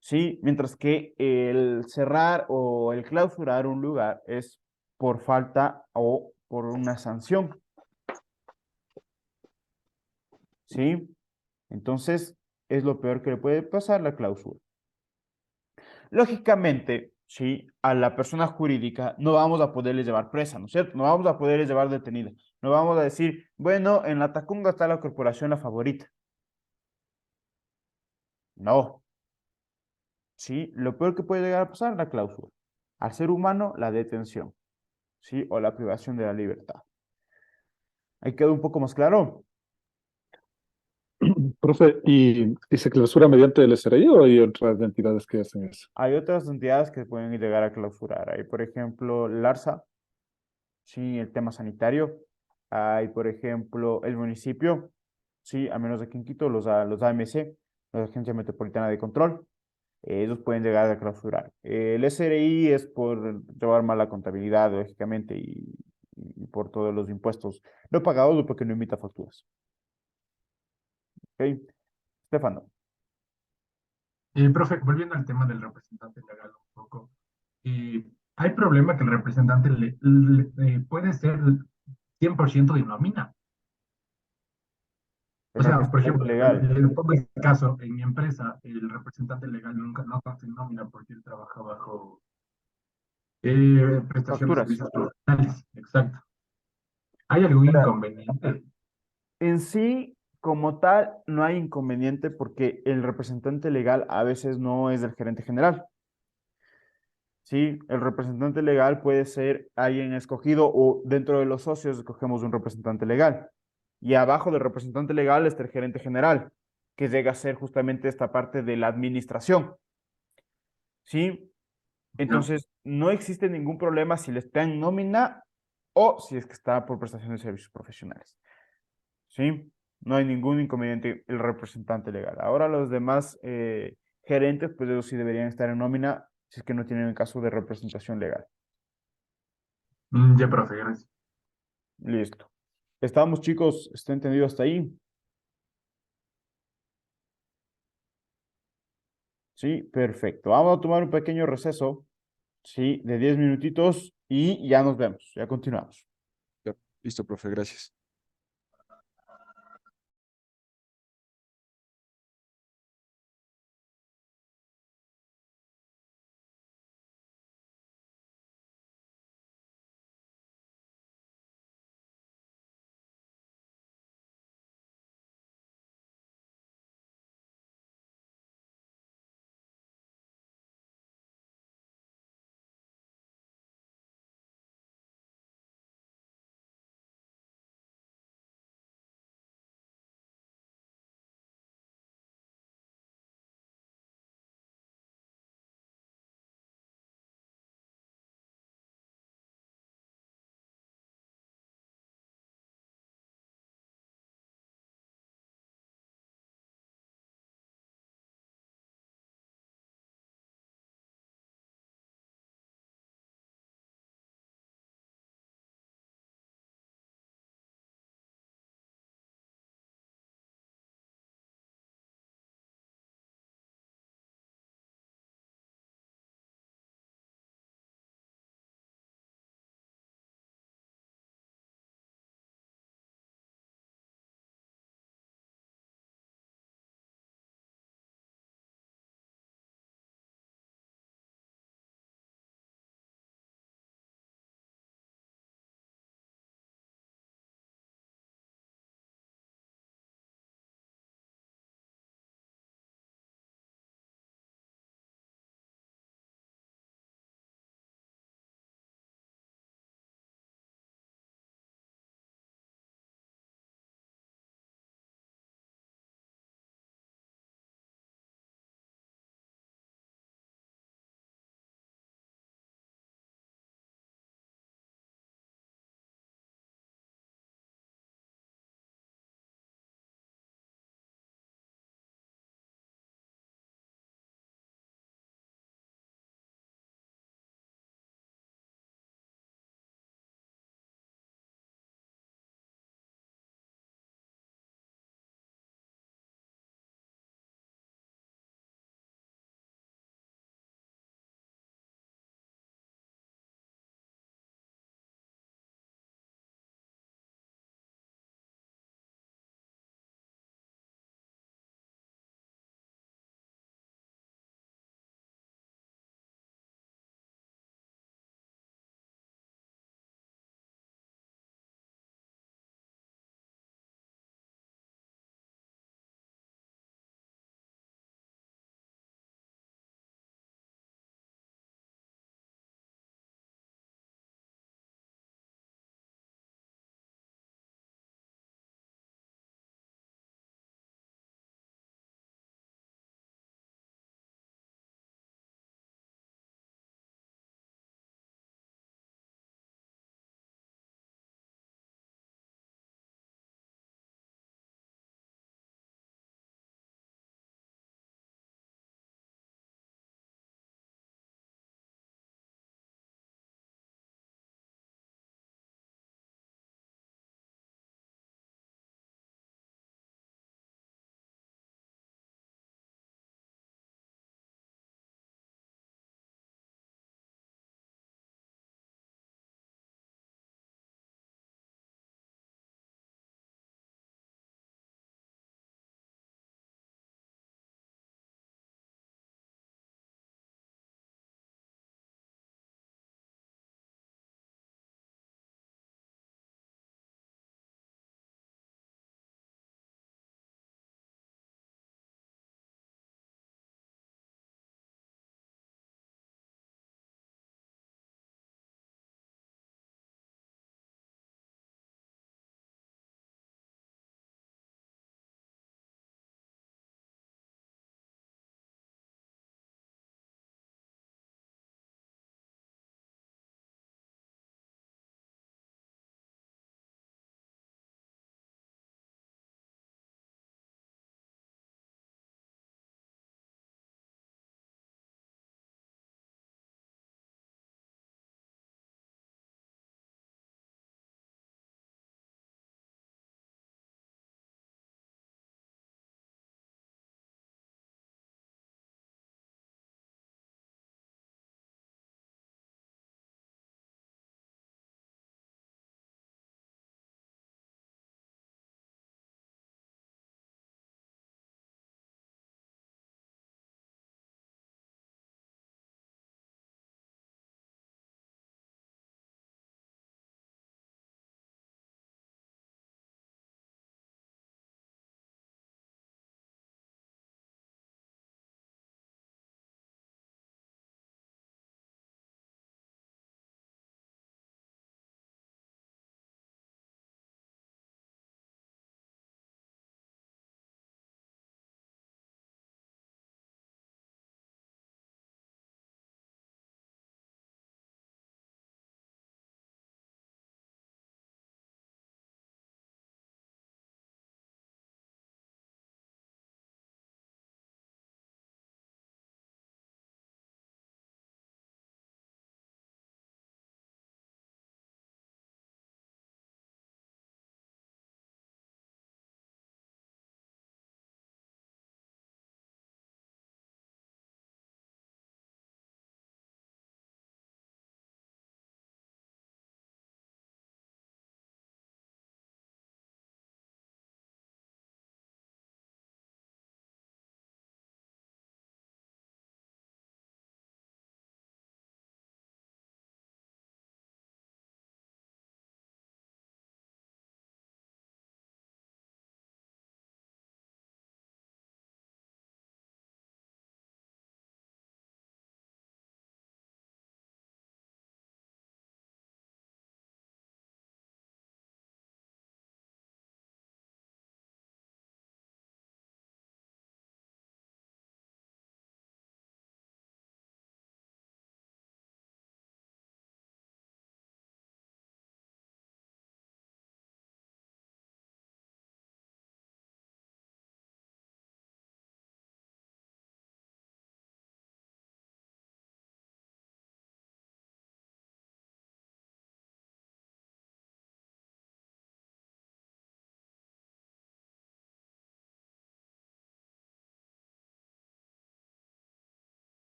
¿sí? Mientras que el cerrar o el clausurar un lugar es por falta o por una sanción, ¿sí? Entonces, es lo peor que le puede pasar la clausura. Lógicamente, ¿sí? A la persona jurídica no vamos a poderle llevar presa, ¿no es cierto? No vamos a poderle llevar detenida. No vamos a decir, bueno, en la Tacunga está la corporación La Favorita. No. ¿Sí? Lo peor que puede llegar a pasar, la clausura. Al ser humano, la detención, ¿sí? O la privación de la libertad. ¿Ahí quedó un poco más claro? Profe, ¿y se clausura mediante el SRI o hay otras entidades que hacen eso? Hay otras entidades que pueden llegar a clausurar. Hay, por ejemplo, LARSA, sí, el tema sanitario. Hay, por ejemplo, el municipio, sí, a menos aquí en Quito, los AMC, la Agencia Metropolitana de Control, ellos pueden llegar a clausurar. El SRI es por llevar mala contabilidad, lógicamente, y por todos los impuestos no pagados o porque no emita facturas. ¿Ok? Estefano. Profe, volviendo al tema del representante legal un poco, ¿hay problema que el representante puede ser 100% de nómina? El O sea, por representante ejemplo, legal. pongo este caso, en mi empresa, el representante legal nunca no consta en nómina porque él trabaja bajo prestación de Facturas. servicios profesionales. Exacto. ¿Hay algún Ahora, inconveniente? en sí, como tal, no hay inconveniente porque el representante legal a veces no es el gerente general. Sí, el representante legal puede ser alguien escogido o dentro de los socios escogemos un representante legal. Y abajo del representante legal está el gerente general, que llega a ser justamente esta parte de la administración. ¿Sí? No. Entonces, no existe ningún problema si le está en nómina o si es que está por prestación de servicios profesionales. ¿Sí? No hay ningún inconveniente el representante legal. Ahora los demás gerentes, pues ellos sí deberían estar en nómina si es que no tienen el caso de representación legal. Ya, profe, gracias. Listo. ¿Estamos, chicos? ¿Está entendido hasta ahí? Sí, perfecto. Vamos a tomar un pequeño receso, sí, de 10 minutitos y ya nos vemos. Ya continuamos. Ya, listo, profe, gracias.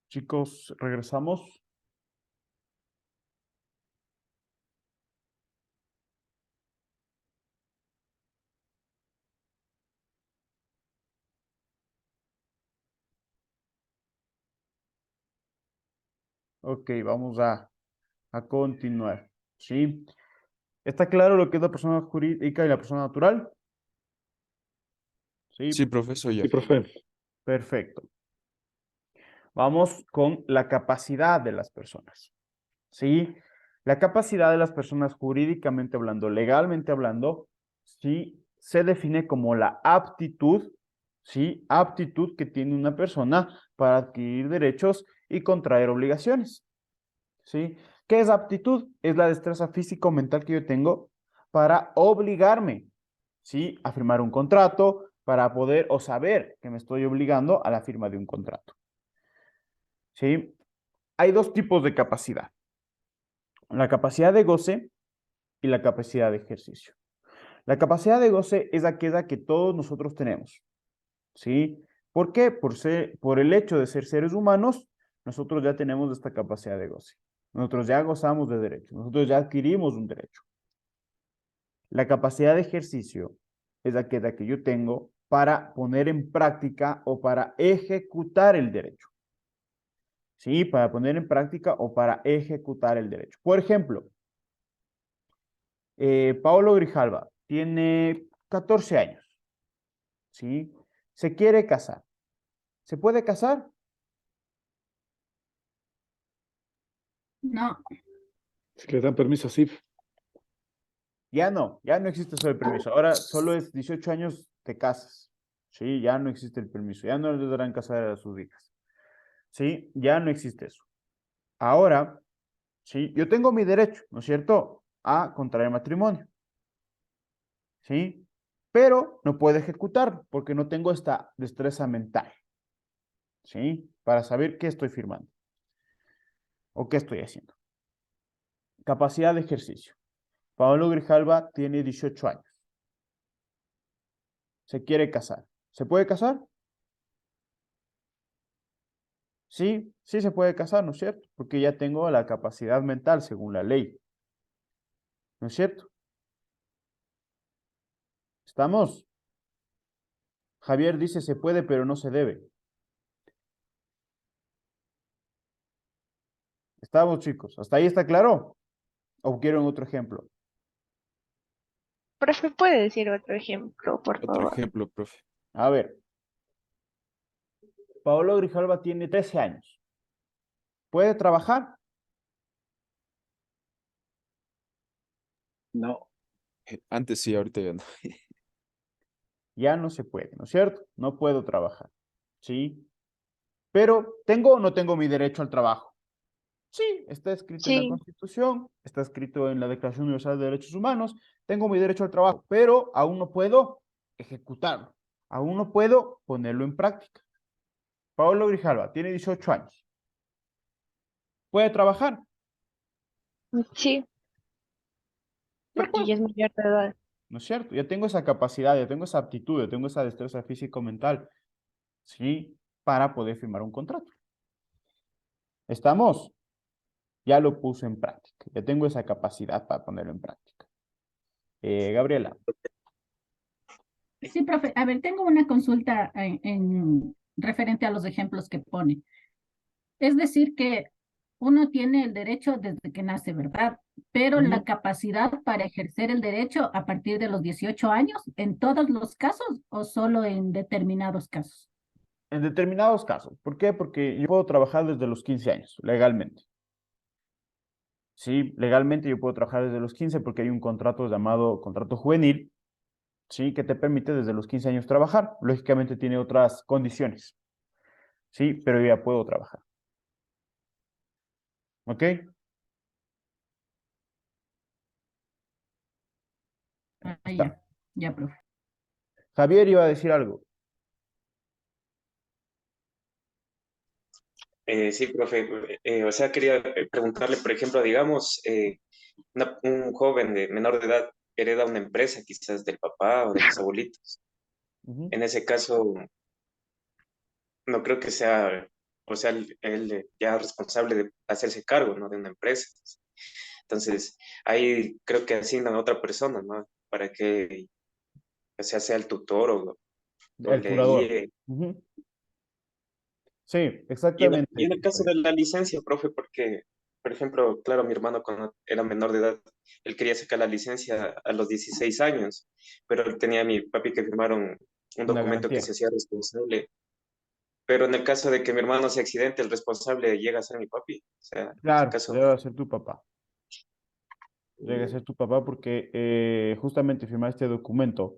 Chicos, regresamos. Ok, vamos a continuar. ¿Sí? ¿Está claro lo que es la persona jurídica y la persona natural? Sí, Sí, profesor, ya. Sí, profe. perfecto. Vamos con la capacidad de las personas. ¿Sí? La capacidad de las personas jurídicamente hablando, legalmente hablando, sí se define como la aptitud, ¿sí? Aptitud que tiene una persona para adquirir derechos y contraer obligaciones. ¿Sí? ¿Qué es aptitud? Es la destreza físico-mental que yo tengo para obligarme, ¿sí? A firmar un contrato, para poder o saber que me estoy obligando a la firma de un contrato. ¿Sí? Hay dos tipos de capacidad. La capacidad de goce y la capacidad de ejercicio. La capacidad de goce es aquella que todos nosotros tenemos. ¿Sí? ¿Por qué? Por el hecho de ser seres humanos, nosotros ya tenemos esta capacidad de goce. Nosotros ya gozamos de derechos, nosotros ya adquirimos un derecho. La capacidad de ejercicio es aquella que yo tengo para poner en práctica o para ejecutar el derecho. ¿Sí? Para poner en práctica o para ejecutar el derecho. Por ejemplo, Paolo Grijalva tiene 14 años. ¿Sí? Se quiere casar. ¿Se puede casar? No, Si le dan permiso, sí. Ya no existe eso el permiso. Ahora solo es 18 años te casas. Sí, ya no existe el permiso. Ya no les darán casar a sus hijas. Sí, ya no existe eso. Ahora, sí, yo tengo mi derecho, ¿no es cierto?, a contraer matrimonio. ¿Sí? Pero no puedo ejecutar porque no tengo esta destreza mental. ¿Sí? Para saber qué estoy firmando o qué estoy haciendo. Capacidad de ejercicio. Pablo Grijalva tiene 18 años. Se quiere casar. ¿Se puede casar? Sí, sí se puede casar, ¿no es cierto? Porque ya tengo la capacidad mental según la ley. ¿No es cierto? ¿Estamos? Javier dice se puede, pero no se debe. ¿Estamos, chicos? ¿Hasta ahí está claro? ¿O quieren otro ejemplo? Profe, ¿puede decir otro ejemplo, por Otro favor? ejemplo, profe. A ver. Paolo Grijalva tiene 13 años. ¿Puede trabajar? No. Antes sí, ahorita ya no. Ya no se puede, ¿no es cierto? No puedo trabajar. ¿Sí? Pero ¿tengo o no tengo mi derecho al trabajo? Sí, está escrito en la Sí, Constitución, está escrito en la Declaración Universal de Derechos Humanos, tengo mi derecho al trabajo, pero aún no puedo ejecutarlo, aún no puedo ponerlo en práctica. Paolo Grijalva tiene 18 años. ¿Puede trabajar? sí, Ya porque puede, ya es mayor de edad. ¿no es cierto? Ya tengo esa capacidad, ya tengo esa aptitud, ya tengo esa destreza físico-mental, ¿sí? Para poder firmar un contrato. ¿Estamos? Ya lo puse en práctica, ya tengo esa capacidad para ponerlo en práctica. Gabriela. sí, profe. A ver, tengo una consulta referente a los ejemplos que pone. Es decir, que uno tiene el derecho desde que nace, ¿verdad? Pero la Ujú. capacidad para ejercer el derecho a partir de los 18 años, ¿en todos los casos o solo en determinados casos? En determinados casos. ¿Por qué? Porque yo puedo trabajar desde los 15 años, legalmente. Sí, legalmente yo puedo trabajar desde los 15 porque hay un contrato llamado contrato juvenil, sí, que te permite desde los 15 años trabajar. Lógicamente tiene otras condiciones, sí, pero yo ya puedo trabajar. ¿Ok? Ah, Está. ya, profe. Javier iba a decir algo. Sí, profe. O sea, quería preguntarle, por ejemplo, digamos, un joven de menor de edad hereda una empresa quizás del papá o de los abuelitos. Ujú. En ese caso, no creo que sea o sea, él ya es responsable de hacerse cargo, ¿no? De una empresa. Entonces, ahí creo que asignan a otra persona, ¿no? Para que, o sea el tutor o El le curador. guíe. Ujú. Sí, Y exactamente. en el caso de la licencia, profe, porque, por ejemplo, claro, mi hermano cuando era menor de edad, él quería sacar la licencia a los 16 años, pero él tenía a mi papi que firmaron un Una documento que garantía. se hacía responsable. Pero en el caso de que mi hermano se accidente, el responsable llega a ser mi papi. O sea, en este Claro, caso, debe ser tu papá. Debe ser tu papá porque justamente firmar este documento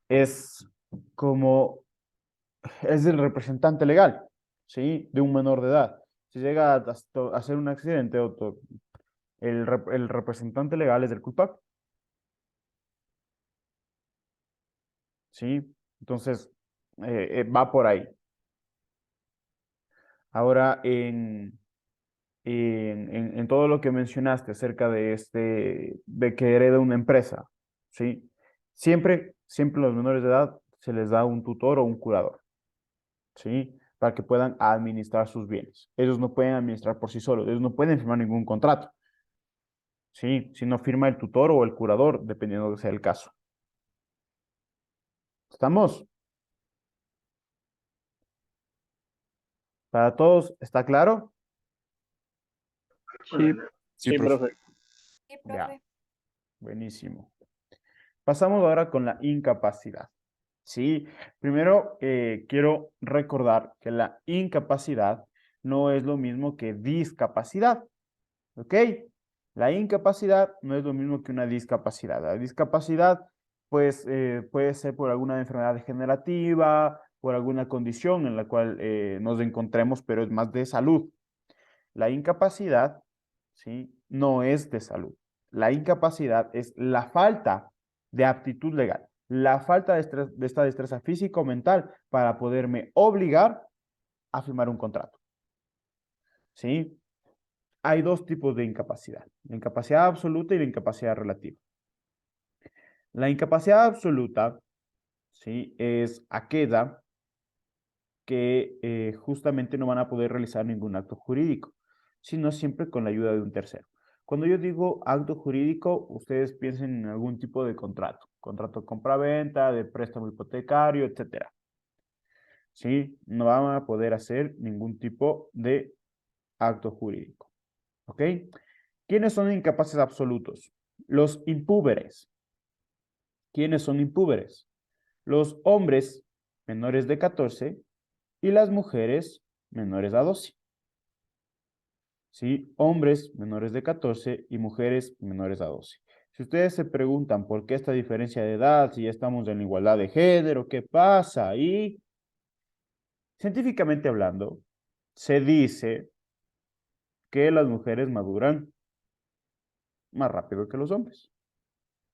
es como, es el representante legal, ¿sí? De un menor de edad. Si llega a hacer un accidente, el representante legal es el culpable, ¿sí? Entonces, va por ahí. Ahora, en todo lo que mencionaste acerca de de que hereda una empresa, ¿sí? Siempre a los menores de edad se les da un tutor o un curador, ¿sí? Para que puedan administrar sus bienes. Ellos no pueden administrar por sí solos, ellos no pueden firmar ningún contrato, ¿sí? Si no firma el tutor o el curador, dependiendo de sea el caso. ¿Estamos? ¿Para todos está claro? Sí, Sí, profe. Ya, buenísimo. Pasamos ahora con la incapacidad. Sí, primero quiero recordar que la incapacidad no es lo mismo que discapacidad, ¿ok? La incapacidad no es lo mismo que una discapacidad. La discapacidad, pues, puede ser por alguna enfermedad degenerativa, por alguna condición en la cual nos encontremos, pero es más de salud. La incapacidad, ¿sí? No es de salud. La incapacidad es la falta de aptitud legal, la falta de esta destreza física o mental para poderme obligar a firmar un contrato. ¿Sí? Hay dos tipos de incapacidad, la incapacidad absoluta y la incapacidad relativa. La incapacidad absoluta, ¿sí? Es aquella que justamente no van a poder realizar ningún acto jurídico, sino siempre con la ayuda de un tercero. Cuando yo digo acto jurídico, ustedes piensen en algún tipo de contrato compra-venta, de préstamo hipotecario, etcétera. ¿Sí? No van a poder hacer ningún tipo de acto jurídico. ¿Ok? ¿Quiénes son incapaces absolutos? Los impúberes. ¿Quiénes son impúberes? Los hombres menores de 14 y las mujeres menores a 12. ¿Sí? Hombres menores de 14 y mujeres menores a 12. Si ustedes se preguntan por qué esta diferencia de edad, si ya estamos en la igualdad de género, ¿qué pasa ahí? Científicamente hablando, se dice que las mujeres maduran más rápido que los hombres,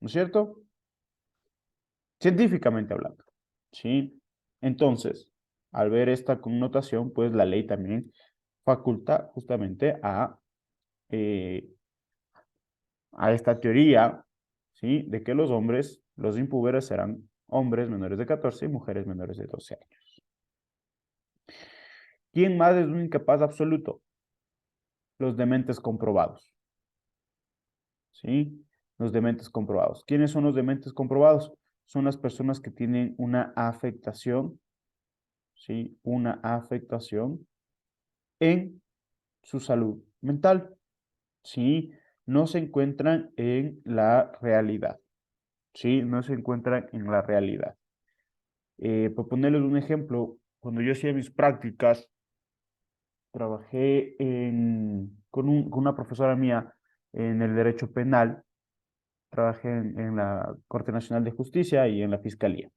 ¿no es cierto? Científicamente hablando, ¿sí? Entonces, al ver esta connotación, pues la ley también faculta justamente a esta teoría, ¿sí? De que los hombres, los impúberes, serán hombres menores de 14 y mujeres menores de 12 años. ¿Quién más es un incapaz absoluto? Los dementes comprobados, ¿sí? Los dementes comprobados. ¿Quiénes son los dementes comprobados? Son las personas que tienen una afectación, ¿sí? Una afectación en su salud mental, ¿sí? No se encuentran en la realidad, ¿sí? No se encuentran en la realidad. Por ponerles un ejemplo, cuando yo hacía mis prácticas, trabajé con una profesora mía en el derecho penal, trabajé en la Corte Nacional de Justicia y en la Fiscalía.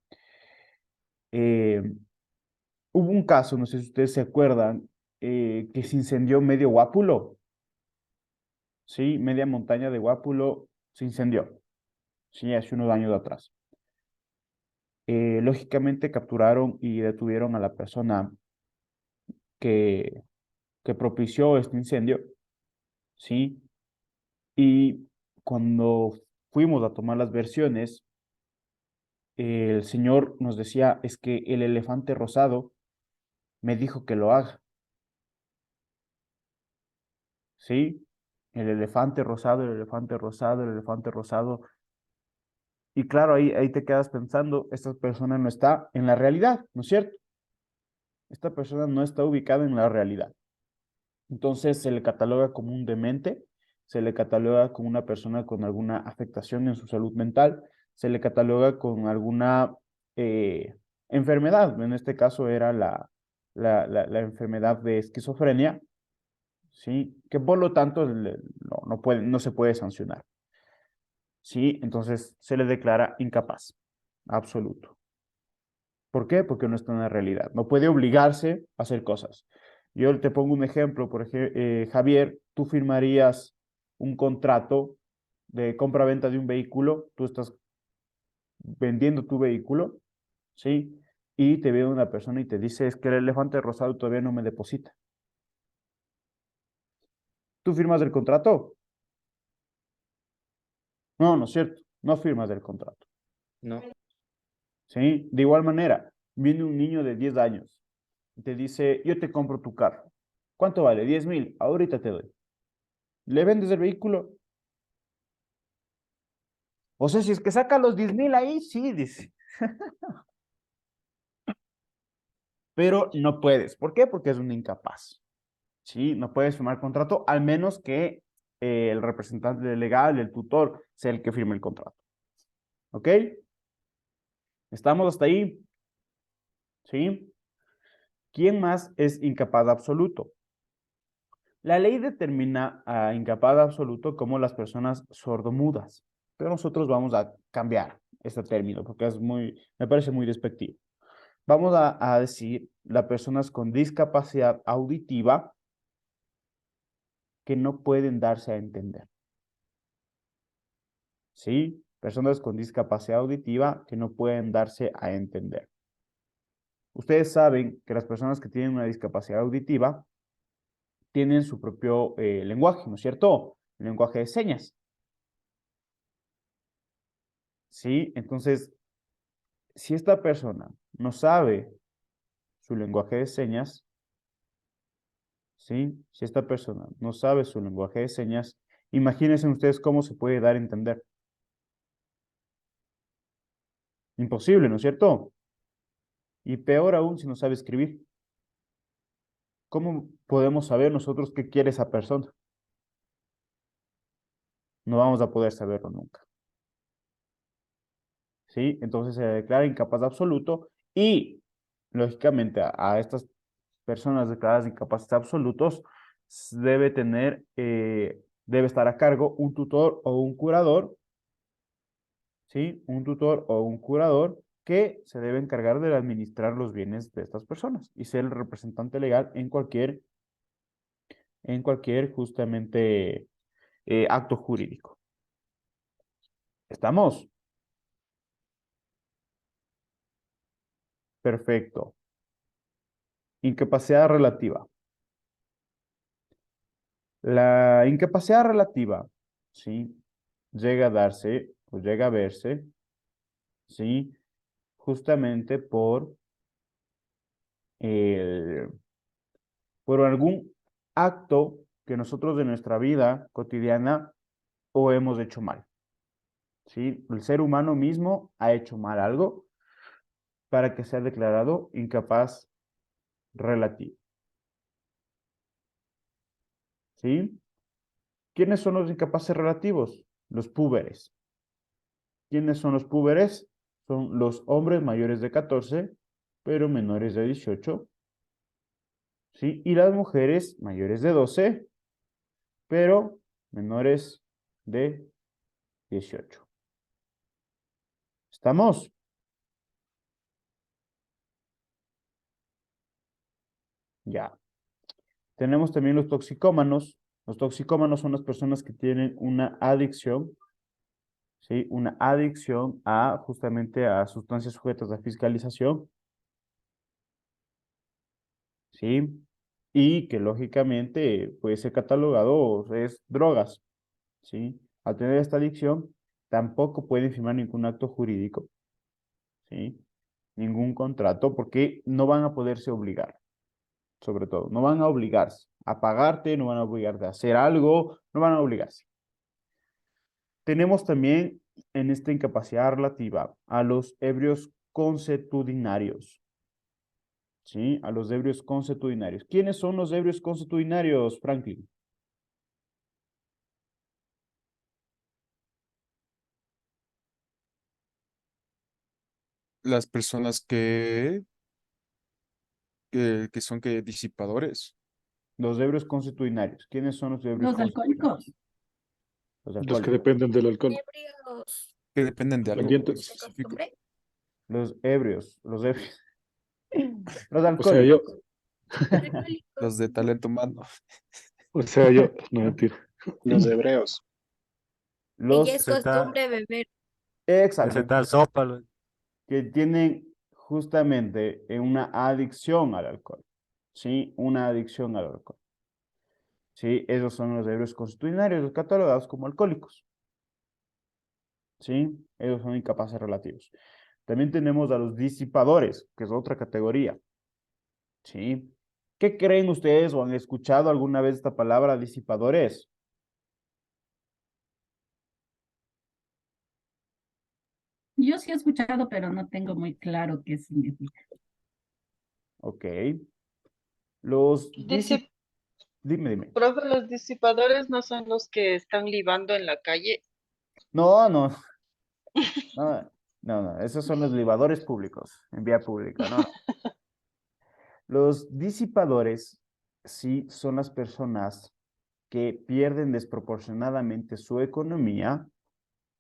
Eh, Hubo un caso, no sé si ustedes se acuerdan, que se incendió medio Guápulo, ¿sí? Media montaña de Guápulo se incendió, ¿sí? Hace unos años atrás. Lógicamente capturaron y detuvieron a la persona que, que propició este incendio, ¿sí? Y cuando fuimos a tomar las versiones, el señor nos decía, es que el elefante rosado me dijo que lo haga. ¿sí? El elefante rosado, el elefante rosado, el elefante rosado. Y claro, ahí te quedas pensando, esta persona no está en la realidad, ¿no es cierto? Esta persona no está ubicada en la realidad. Entonces se le cataloga como un demente, se le cataloga como una persona con alguna afectación en su salud mental, se le cataloga con alguna enfermedad. En este caso era la enfermedad de esquizofrenia, ¿sí? Que por lo tanto no se puede sancionar, ¿sí? Entonces se le declara incapaz, absoluto. ¿Por qué? Porque no está en la realidad. No puede obligarse a hacer cosas. Yo te pongo un ejemplo. Por ejemplo, Javier, tú firmarías un contrato de compra-venta de un vehículo. Tú estás vendiendo tu vehículo, ¿sí? Y te viene una persona y te dice, es que el elefante rosado todavía no me deposita. ¿Tú firmas el contrato? No, no es cierto. No firmas el contrato. No. ¿Sí? De igual manera, viene un niño de 10 años y te dice, yo te compro tu carro. ¿Cuánto vale? 10.000. Ahorita te doy. ¿Le vendes el vehículo? O sea, si es que saca los 10.000 ahí, sí, dice. Pero no puedes. ¿Por qué? Porque es un incapaz. Sí, no puedes firmar contrato, al menos que el representante legal, el tutor, sea el que firme el contrato. ¿Ok? ¿Estamos hasta ahí? ¿Sí? ¿Quién más es incapaz absoluto? La ley determina a incapaz absoluto como las personas sordomudas, pero nosotros vamos a cambiar este término porque me parece muy despectivo. Vamos a decir las personas con discapacidad auditiva que no pueden darse a entender. ¿Sí? Personas con discapacidad auditiva que no pueden darse a entender. Ustedes saben que las personas que tienen una discapacidad auditiva tienen su propio lenguaje, ¿no es cierto? El lenguaje de señas. ¿Sí? Entonces, si esta persona no sabe su lenguaje de señas, ¿sí? Si esta persona no sabe su lenguaje de señas, imagínense ustedes cómo se puede dar a entender. Imposible, ¿no es cierto? Y peor aún si no sabe escribir. ¿Cómo podemos saber nosotros qué quiere esa persona? No vamos a poder saberlo nunca. ¿Sí? Entonces se declara incapaz absoluto y, lógicamente, a estas personas declaradas incapaces absolutos debe estar a cargo un tutor o un curador, ¿sí? Un tutor o un curador que se debe encargar de administrar los bienes de estas personas y ser el representante legal en cualquier justamente acto jurídico. ¿Estamos? Perfecto. Incapacidad relativa. La incapacidad relativa, ¿sí? Llega a darse o llega a verse, ¿sí? Justamente por algún acto que nosotros de nuestra vida cotidiana o hemos hecho mal, ¿sí? El ser humano mismo ha hecho mal algo para que sea declarado incapaz relativo, ¿sí? ¿Quiénes son los incapaces relativos? Los púberes. ¿Quiénes son los púberes? Son los hombres mayores de 14, pero menores de 18, ¿sí? Y las mujeres mayores de 12, pero menores de 18. ¿Estamos? Ya. Tenemos también los toxicómanos. Los toxicómanos son las personas que tienen una adicción, ¿sí? Una adicción justamente a sustancias sujetas a fiscalización, ¿sí? Y que lógicamente puede ser catalogado es drogas, ¿sí? Al tener esta adicción, tampoco pueden firmar ningún acto jurídico, ¿sí? Ningún contrato, porque no van a poderse obligar, sobre todo, no van a obligarse a pagarte, no van a obligarte a hacer algo, no van a obligarse. Tenemos también en esta incapacidad relativa a los ebrios consuetudinarios. ¿Sí? A los ebrios consuetudinarios. ¿Quiénes son los ebrios consuetudinarios, Franklin? Las personas que son que disipadores. Los ebrios consuetudinarios. ¿Quiénes son los ebrios Los consuetudinarios? alcohólicos. Los Los que alcohólicos. dependen del alcohol. Ebrios Que dependen de algo Dependientes. de específico. costumbre. Los ebrios. Los ebrios. Los O sea, yo, alcohólicos. Los de talento humano. o sea, yo, no mentira. Los hebreos. Los, Y es costumbre beber. Ese exacto, tal sopa. que tienen justamente una adicción al alcohol. ¿Sí? Una adicción al alcohol. ¿Sí? Esos son los ebrios consuetudinarios, los catalogados como alcohólicos. ¿Sí? Ellos son incapaces relativos. También tenemos a los disipadores, que es otra categoría. ¿Sí? ¿Qué creen ustedes o han escuchado alguna vez esta palabra disipadores? Yo sí he escuchado, pero no tengo muy claro qué significa. Ok. Los Dice, Dime. profe, los disipadores no son los que están libando en la calle. No, no. No. Esos son los libadores públicos, en vía pública, no. Los disipadores sí son las personas que pierden desproporcionadamente su economía,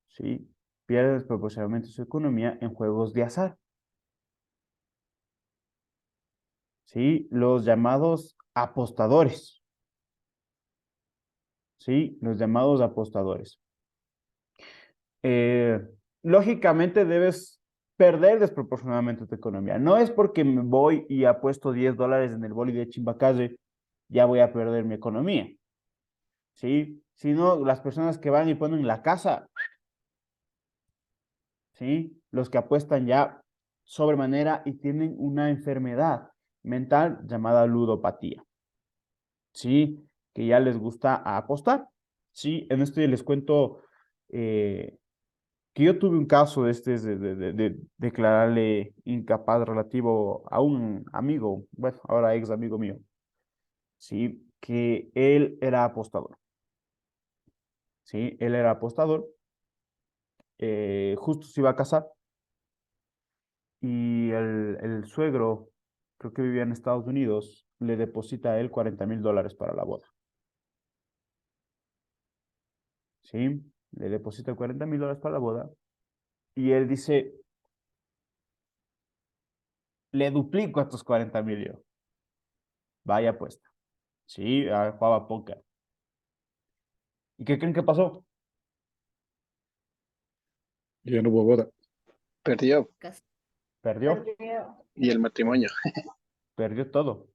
¿sí? Pierden desproporcionadamente su economía en juegos de azar. ¿Sí? Los llamados apostadores. ¿Sí? Los llamados apostadores. Lógicamente debes perder desproporcionadamente tu economía. No es porque me voy y apuesto $10 en el boli de Chimbacalle, ya voy a perder mi economía. ¿Sí? Sino las personas que van y ponen la casa, ¿sí? Los que apuestan ya sobremanera y tienen una enfermedad mental llamada ludopatía, ¿sí? Que ya les gusta apostar, ¿sí? En esto les cuento que yo tuve un caso de declararle incapaz relativo a un amigo, bueno, ahora ex amigo mío, ¿sí? Que él era apostador, ¿sí? Él era apostador, justo se iba a casar y el suegro, creo que vivía en Estados Unidos, le deposita a él $40,000 para la boda. ¿Sí? Le deposita $40,000 para la boda y él dice, le duplico estos 40,000 yo. Vaya apuesta. Sí, jugaba póker. ¿Y qué creen que pasó? Ya no hubo boda. Perdió. Perdió. Y el matrimonio. Perdió todo.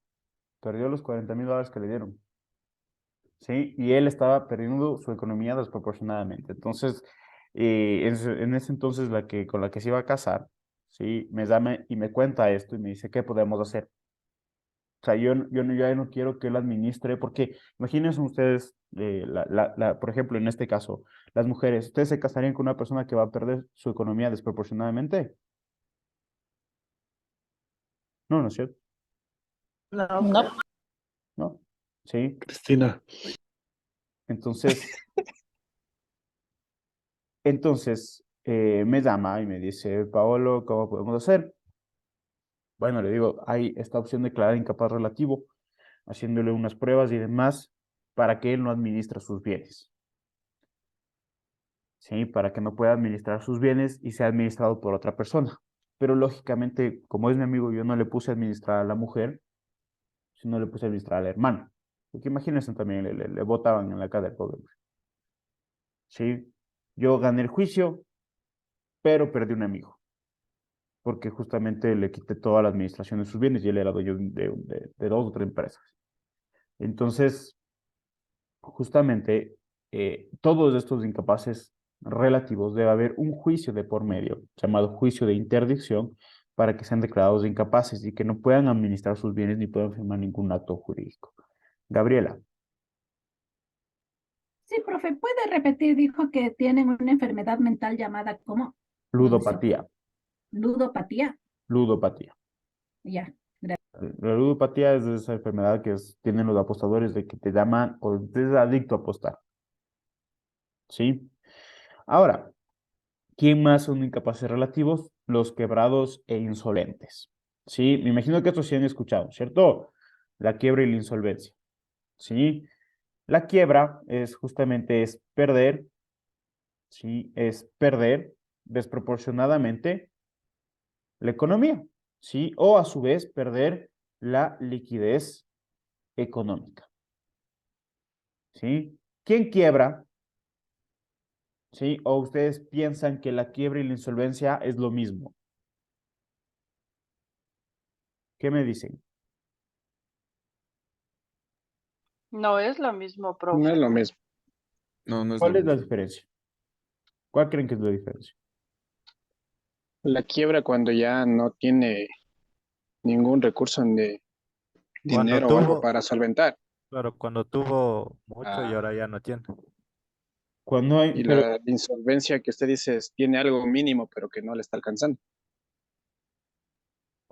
Perdió los $40,000 que le dieron. ¿Sí? Y él estaba perdiendo su economía desproporcionadamente. Entonces, en ese entonces con la que se iba a casar, ¿sí? Me llama y me cuenta esto y me dice, ¿qué podemos hacer? O sea, yo ya no quiero que él administre, porque imagínense ustedes, por ejemplo, en este caso, las mujeres, ¿ustedes se casarían con una persona que va a perder su economía desproporcionadamente? No, no es cierto. No. ¿No? Sí. Cristina. Entonces, me llama y me dice, Paolo, ¿cómo podemos hacer? Bueno, le digo, hay esta opción de declarar incapaz relativo, haciéndole unas pruebas y demás para que él no administre sus bienes. ¿Sí? Para que no pueda administrar sus bienes y sea administrado por otra persona. Pero lógicamente, como es mi amigo, yo no le puse a administrar a la mujer, sino le puse a administrar al hermano. Porque imagínense también, le botaban en la cara del pobre. ¿Sí? Yo gané el juicio, pero perdí un amigo. Porque justamente le quité toda la administración de sus bienes y él era dueño de 2 o 3 empresas. Entonces, justamente, todos estos incapaces relativos debe haber un juicio de por medio, llamado juicio de interdicción, para que sean declarados incapaces y que no puedan administrar sus bienes ni puedan firmar ningún acto jurídico. Gabriela. Sí, profe, ¿puede repetir? Dijo que tienen una enfermedad mental llamada ¿cómo? Ludopatía. Ludopatía. Ludopatía. Ya, gracias. La ludopatía es esa enfermedad que tienen los apostadores de que te llaman o te es adicto a apostar. ¿Sí? Ahora, ¿quién más son incapaces relativos? Los quebrados e insolentes. ¿Sí? Me imagino que estos sí han escuchado, ¿cierto? La quiebra y la insolvencia. ¿Sí? La quiebra es justamente es perder, ¿sí? Es perder desproporcionadamente la economía, ¿sí? O a su vez perder la liquidez económica, ¿sí? ¿Quién quiebra? ¿Sí? ¿O ustedes piensan que la quiebra y la insolvencia es lo mismo? ¿Qué me dicen? No es lo mismo, No profe. es lo mismo. No, no es lo ¿Cuál es la mismo. diferencia? ¿Cuál creen que es la diferencia? La quiebra cuando ya no tiene ningún recurso de Cuando dinero o algo tuvo, para solventar. claro, cuando tuvo mucho y Ah, ahora ya no tiene. Cuando hay, y pero, la insolvencia que usted dice tiene algo mínimo, pero que no le está alcanzando.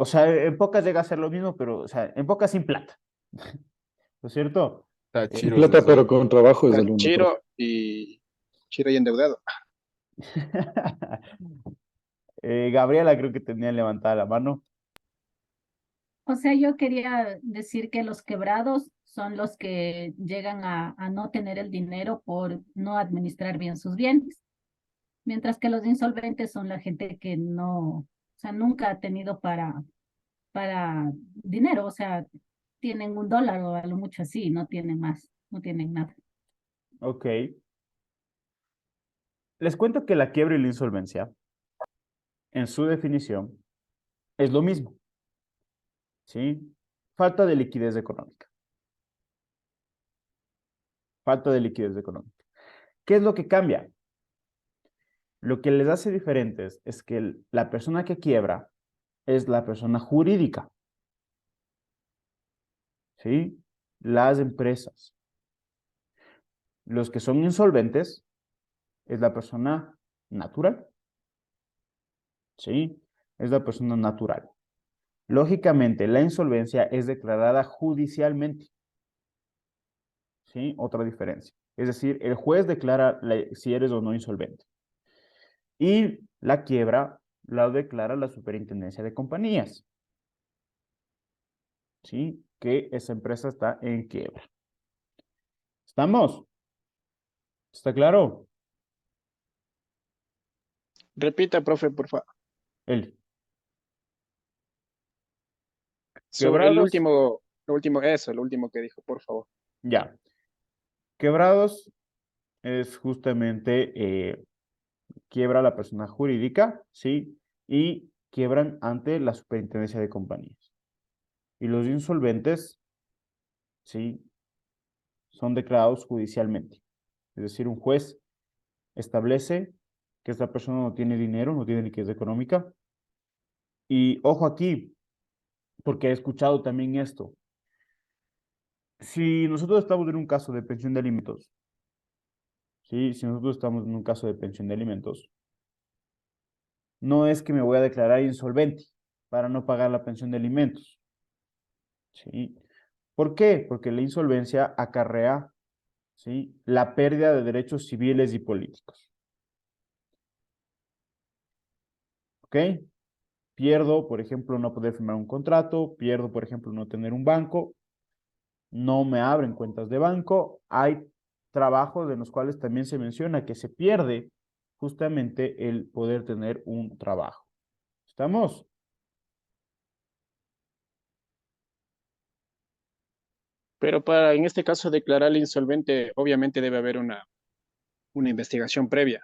o sea, en pocas llega a ser lo mismo, pero, o sea, en pocas sin plata, ¿no es cierto? Está Sin chiros plata, los pero dos. con trabajo es Está el uno, profe. Chiro y endeudado. Gabriela creo que tenía levantada la mano. O sea, yo quería decir que los quebrados son los que llegan a no tener el dinero por no administrar bien sus bienes, mientras que los insolventes son la gente que no, o sea, nunca ha tenido para dinero, o sea, tienen $1 o a lo mucho así, no tienen más, no tienen nada. Ok. Les cuento que la quiebra y la insolvencia, en su definición, es lo mismo, ¿sí? Falta de liquidez económica. Falta de liquidez económica. ¿Qué es lo que cambia? Lo que les hace diferentes es que la persona que quiebra es la persona jurídica, ¿sí? Las empresas. Los que son insolventes es la persona natural, ¿sí? Es la persona natural. Lógicamente, la insolvencia es declarada judicialmente, ¿sí? Otra diferencia. Es decir, el juez declara si eres o no insolvente. Y la quiebra la declara la superintendencia de compañías, ¿sí? Que esa empresa está en quiebra. ¿Estamos? ¿Está claro? Repita, profe, por favor. El Sobre quebrados, lo último que dijo, por favor. ya. Quebrados es justamente quiebra la persona jurídica, ¿sí? Y quiebran ante la superintendencia de compañías. Y los insolventes, ¿sí? Son declarados judicialmente. Es decir, un juez establece que esta persona no tiene dinero, no tiene liquidez económica. Y ojo aquí, porque he escuchado también esto. Si nosotros estamos en un caso de pensión de alimentos, ¿sí? Si nosotros estamos en un caso de pensión de alimentos, no es que me voy a declarar insolvente para no pagar la pensión de alimentos, ¿sí? ¿Por qué? Porque la insolvencia acarrea, ¿sí? La pérdida de derechos civiles y políticos. ¿Ok? Pierdo, por ejemplo, no poder firmar un contrato, pierdo, por ejemplo, no tener un banco, no me abren cuentas de banco. Hay trabajos en los cuales también se menciona que se pierde justamente el poder tener un trabajo. ¿Estamos? Pero para, en este caso, declarar insolvente, obviamente debe haber una investigación previa.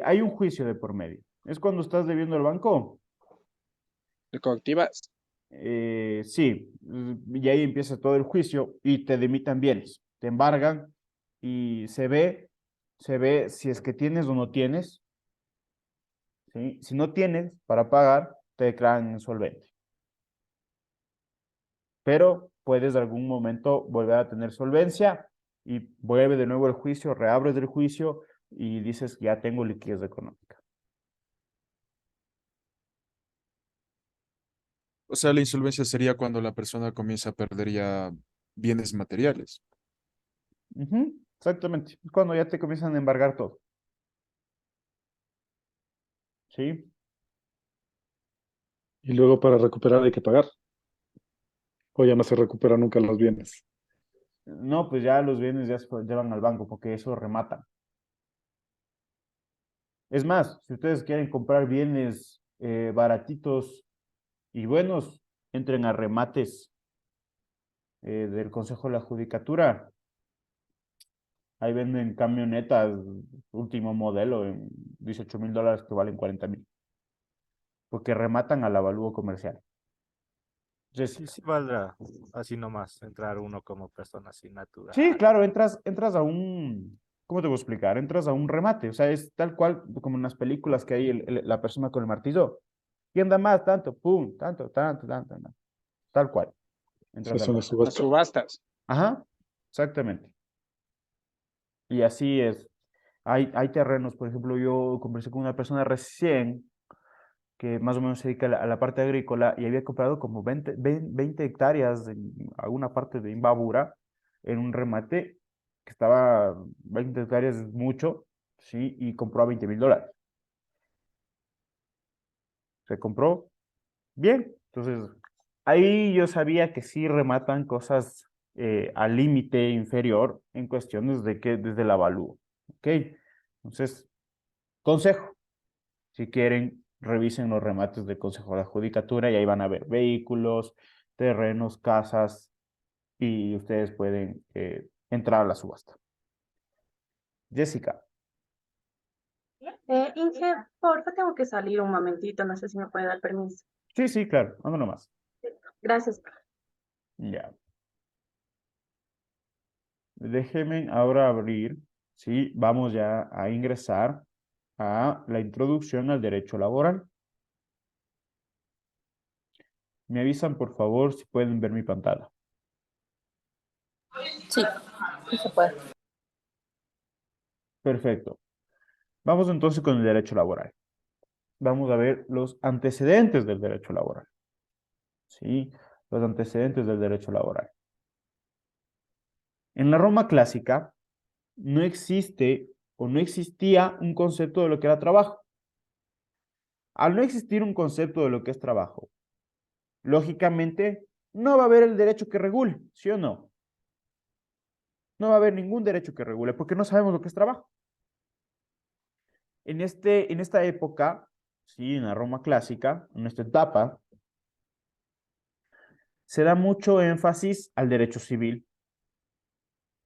Hay un juicio de por medio. ¿Es cuando estás debiendo al banco? ¿De coactivas? Sí, y ahí empieza todo el juicio y te limitan bienes, te embargan y se ve si es que tienes o no tienes, ¿sí? Si no tienes para pagar, te declaran insolvente. Pero puedes de algún momento volver a tener solvencia y vuelve de nuevo el juicio, reabres el juicio y dices, ya tengo liquidez económica. O sea, la insolvencia sería cuando la persona comienza a perder ya bienes materiales. Ujú, exactamente. Es cuando ya te comienzan a embargar todo. ¿Sí? Y luego para recuperar hay que pagar. O ya no se recuperan nunca los bienes. No, pues ya los bienes ya se llevan al banco porque eso rematan. Es más, si ustedes quieren comprar bienes baratitos y buenos, entren a remates del Consejo de la Judicatura. Ahí venden camionetas último modelo en $18,000 que valen 40,000. Porque rematan al avalúo comercial. Entonces, Sí, sí valdrá así nomás entrar uno como persona así natural. sí, claro, entras a un, ¿cómo te voy a explicar? Entras a un remate, o sea, es tal cual como en las películas que hay la persona con el martillo. ¿Quién da más? Tanto, pum, tanto, tanto, tanto, tanto. Tal cual. Se Entras al hace una remate. Las subasta. subastas. Ajá, exactamente. Y así es. Hay terrenos, por ejemplo, yo conversé con una persona recién que más o menos se dedica a la parte agrícola y había comprado como 20 hectáreas en alguna parte de Imbabura en un remate que estaba, 20 hectáreas es mucho, ¿sí? Y compró a $20,000. Se compró bien. Entonces, ahí yo sabía que sí rematan cosas al límite inferior en cuestiones de que desde el avalúo. ¿Ok? Entonces, consejo. Si quieren, revisen los remates del Consejo de la Judicatura y ahí van a ver vehículos, terrenos, casas y ustedes pueden entrar a la subasta. Jessica. Inge, porfa, tengo que salir un momentito, no sé si me puede dar permiso. Sí, sí, claro, anda nomás. Gracias. Ya. Déjenme ahora abrir, sí, vamos ya a ingresar a la introducción al derecho laboral. Me avisan, por favor, si pueden ver mi pantalla. Sí, sí se puede. Perfecto. Vamos entonces con el derecho laboral. Vamos a ver los antecedentes del derecho laboral. ¿Sí? Los antecedentes del derecho laboral. En la Roma clásica no existe o no existía un concepto de lo que era trabajo. Al no existir un concepto de lo que es trabajo, lógicamente no va a haber el derecho que regule, ¿sí o no? No va a haber ningún derecho que regule porque no sabemos lo que es trabajo. En esta época, ¿sí? En la Roma clásica, en esta etapa, se da mucho énfasis al derecho civil.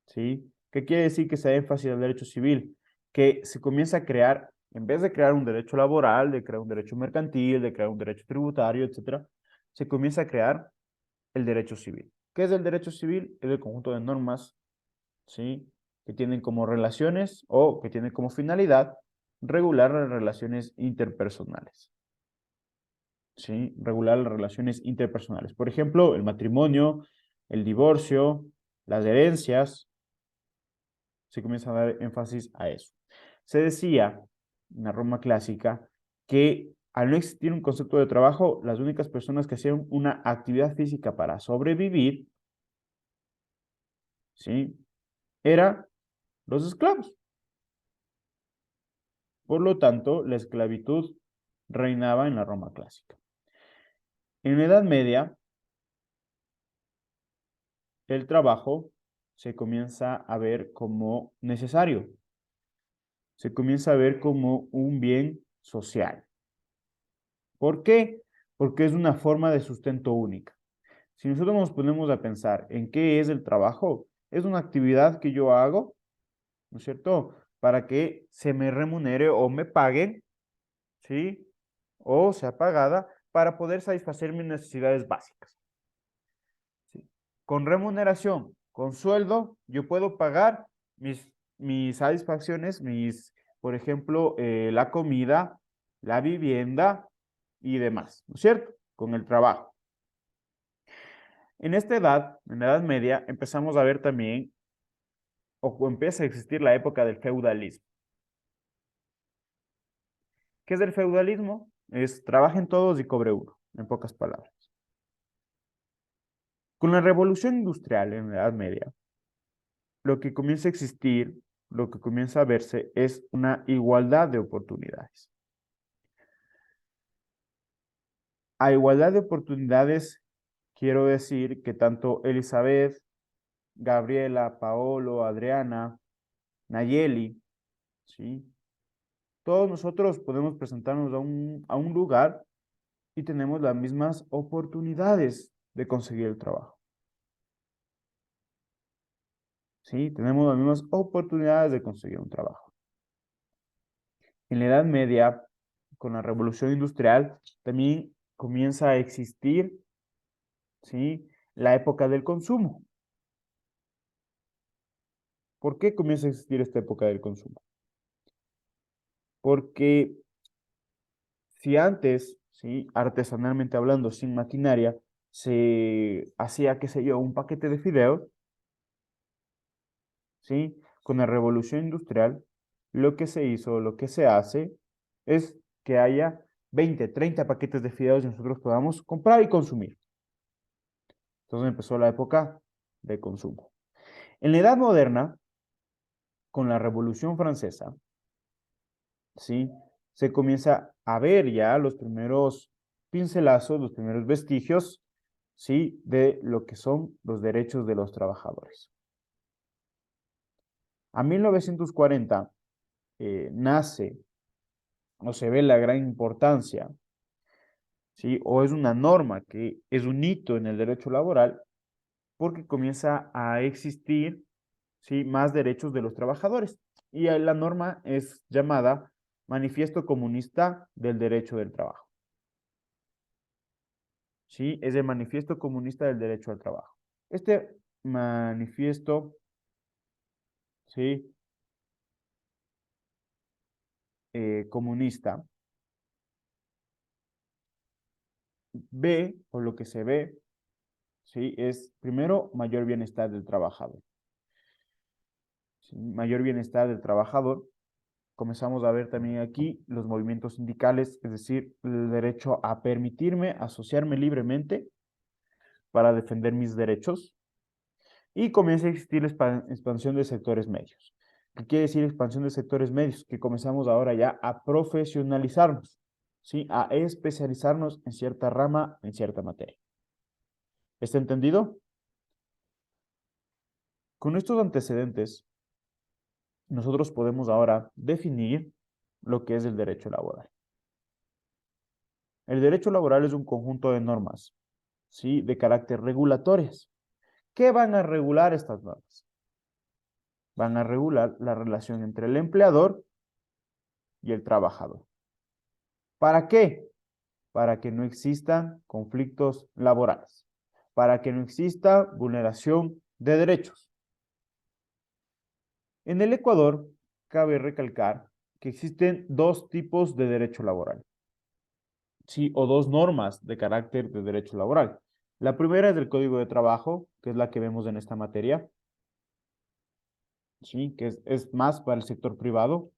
¿Sí? ¿Qué quiere decir que se da énfasis al derecho civil? Que se comienza a crear, en vez de crear un derecho laboral, de crear un derecho mercantil, de crear un derecho tributario, etcétera, se comienza a crear el derecho civil. ¿Qué es el derecho civil? Es el conjunto de normas, ¿sí? Que tienen como relaciones o que tienen como finalidad regular las relaciones interpersonales. ¿Sí? Regular las relaciones interpersonales. Por ejemplo, el matrimonio, el divorcio, las herencias, se comienza a dar énfasis a eso. Se decía en la Roma clásica que al no existir un concepto de trabajo, las únicas personas que hacían una actividad física para sobrevivir, ¿sí? Eran los esclavos. Por lo tanto, la esclavitud reinaba en la Roma clásica. En la Edad Media, el trabajo se comienza a ver como necesario. Se comienza a ver como un bien social. ¿Por qué? Porque es una forma de sustento única. Si nosotros nos ponemos a pensar en qué es el trabajo, es una actividad que yo hago, ¿no es cierto? Para que se me remunere o me paguen, ¿sí? O sea pagada para poder satisfacer mis necesidades básicas. ¿Sí? Con remuneración, con sueldo, yo puedo pagar mis satisfacciones, por ejemplo, la comida, la vivienda y demás, ¿no es cierto? Con el trabajo. En esta edad, en la Edad Media, empezamos a ver también, o empieza a existir la época del feudalismo. ¿Qué es el feudalismo? Es trabajen todos y cobre uno, en pocas palabras. Con la revolución industrial en la Edad Media, lo que comienza a existir, lo que comienza a verse es una igualdad de oportunidades. A igualdad de oportunidades, quiero decir que tanto Elizabeth, Gabriela, Paolo, Adriana, Nayeli, ¿sí? Todos nosotros podemos presentarnos a un lugar y tenemos las mismas oportunidades de conseguir el trabajo. ¿Sí? Tenemos las mismas oportunidades de conseguir un trabajo. En la Edad Media, con la Revolución Industrial, también comienza a existir, ¿sí?, la época del consumo. ¿Por qué comienza a existir esta época del consumo? Porque si antes, ¿sí?, artesanalmente hablando, sin maquinaria, se hacía, qué sé yo, un paquete de fideos, ¿sí? Con la revolución industrial, lo que se hizo, lo que se hace, es que haya 20, 30 paquetes de fideos y nosotros podamos comprar y consumir. Entonces empezó la época de consumo. En la Edad Moderna, con la Revolución Francesa, ¿sí?, se comienza a ver ya los primeros pincelazos, los primeros vestigios, ¿sí?, de lo que son los derechos de los trabajadores. A 1940 nace o se ve la gran importancia, ¿sí?, o es una norma que es un hito en el derecho laboral porque comienza a existir, ¿sí?, más derechos de los trabajadores. Y la norma es llamada Manifiesto Comunista del Derecho del Trabajo. ¿Sí? Es el Manifiesto Comunista del Derecho al Trabajo. Este manifiesto, ¿sí?, comunista, ve, o lo que se ve, ¿sí?, es primero mayor bienestar del trabajador. ¿Sí? Mayor bienestar del trabajador. Comenzamos a ver también aquí los movimientos sindicales, es decir, el derecho a permitirme asociarme libremente para defender mis derechos. Y comienza a existir la expansión de sectores medios. ¿Qué quiere decir expansión de sectores medios? Que comenzamos ahora ya a profesionalizarnos, ¿sí?, a especializarnos en cierta rama, en cierta materia. ¿Está entendido? Con estos antecedentes, nosotros podemos ahora definir lo que es el derecho laboral. El derecho laboral es un conjunto de normas, ¿sí?, de carácter regulatorias. ¿Qué van a regular estas normas? Van a regular la relación entre el empleador y el trabajador. ¿Para qué? Para que no existan conflictos laborales, para que no exista vulneración de derechos. En el Ecuador, cabe recalcar que existen dos tipos de derecho laboral, ¿sí?, o dos normas de carácter de derecho laboral. La primera es el Código de Trabajo, que es la que vemos en esta materia, ¿sí?, que es más para el sector privado.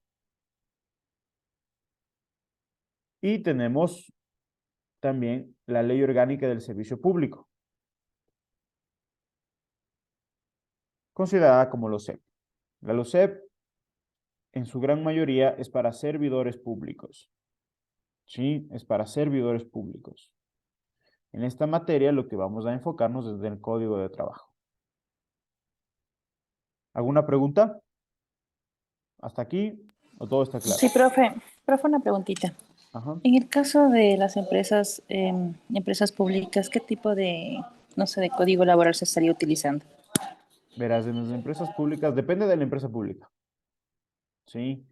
Y tenemos también la Ley Orgánica del Servicio Público, considerada como LOSEP. La LOSEP, en su gran mayoría, es para servidores públicos. ¿Sí? Es para servidores públicos. En esta materia, lo que vamos a enfocarnos es en el Código de Trabajo. ¿Alguna pregunta? ¿Hasta aquí? ¿O todo está claro? Sí, profe. Profe, una preguntita. Ajá. En el caso de las empresas, empresas públicas, ¿qué tipo de, no sé, de código laboral se estaría utilizando? Verás, en las empresas públicas, depende de la empresa pública. ¿Sí?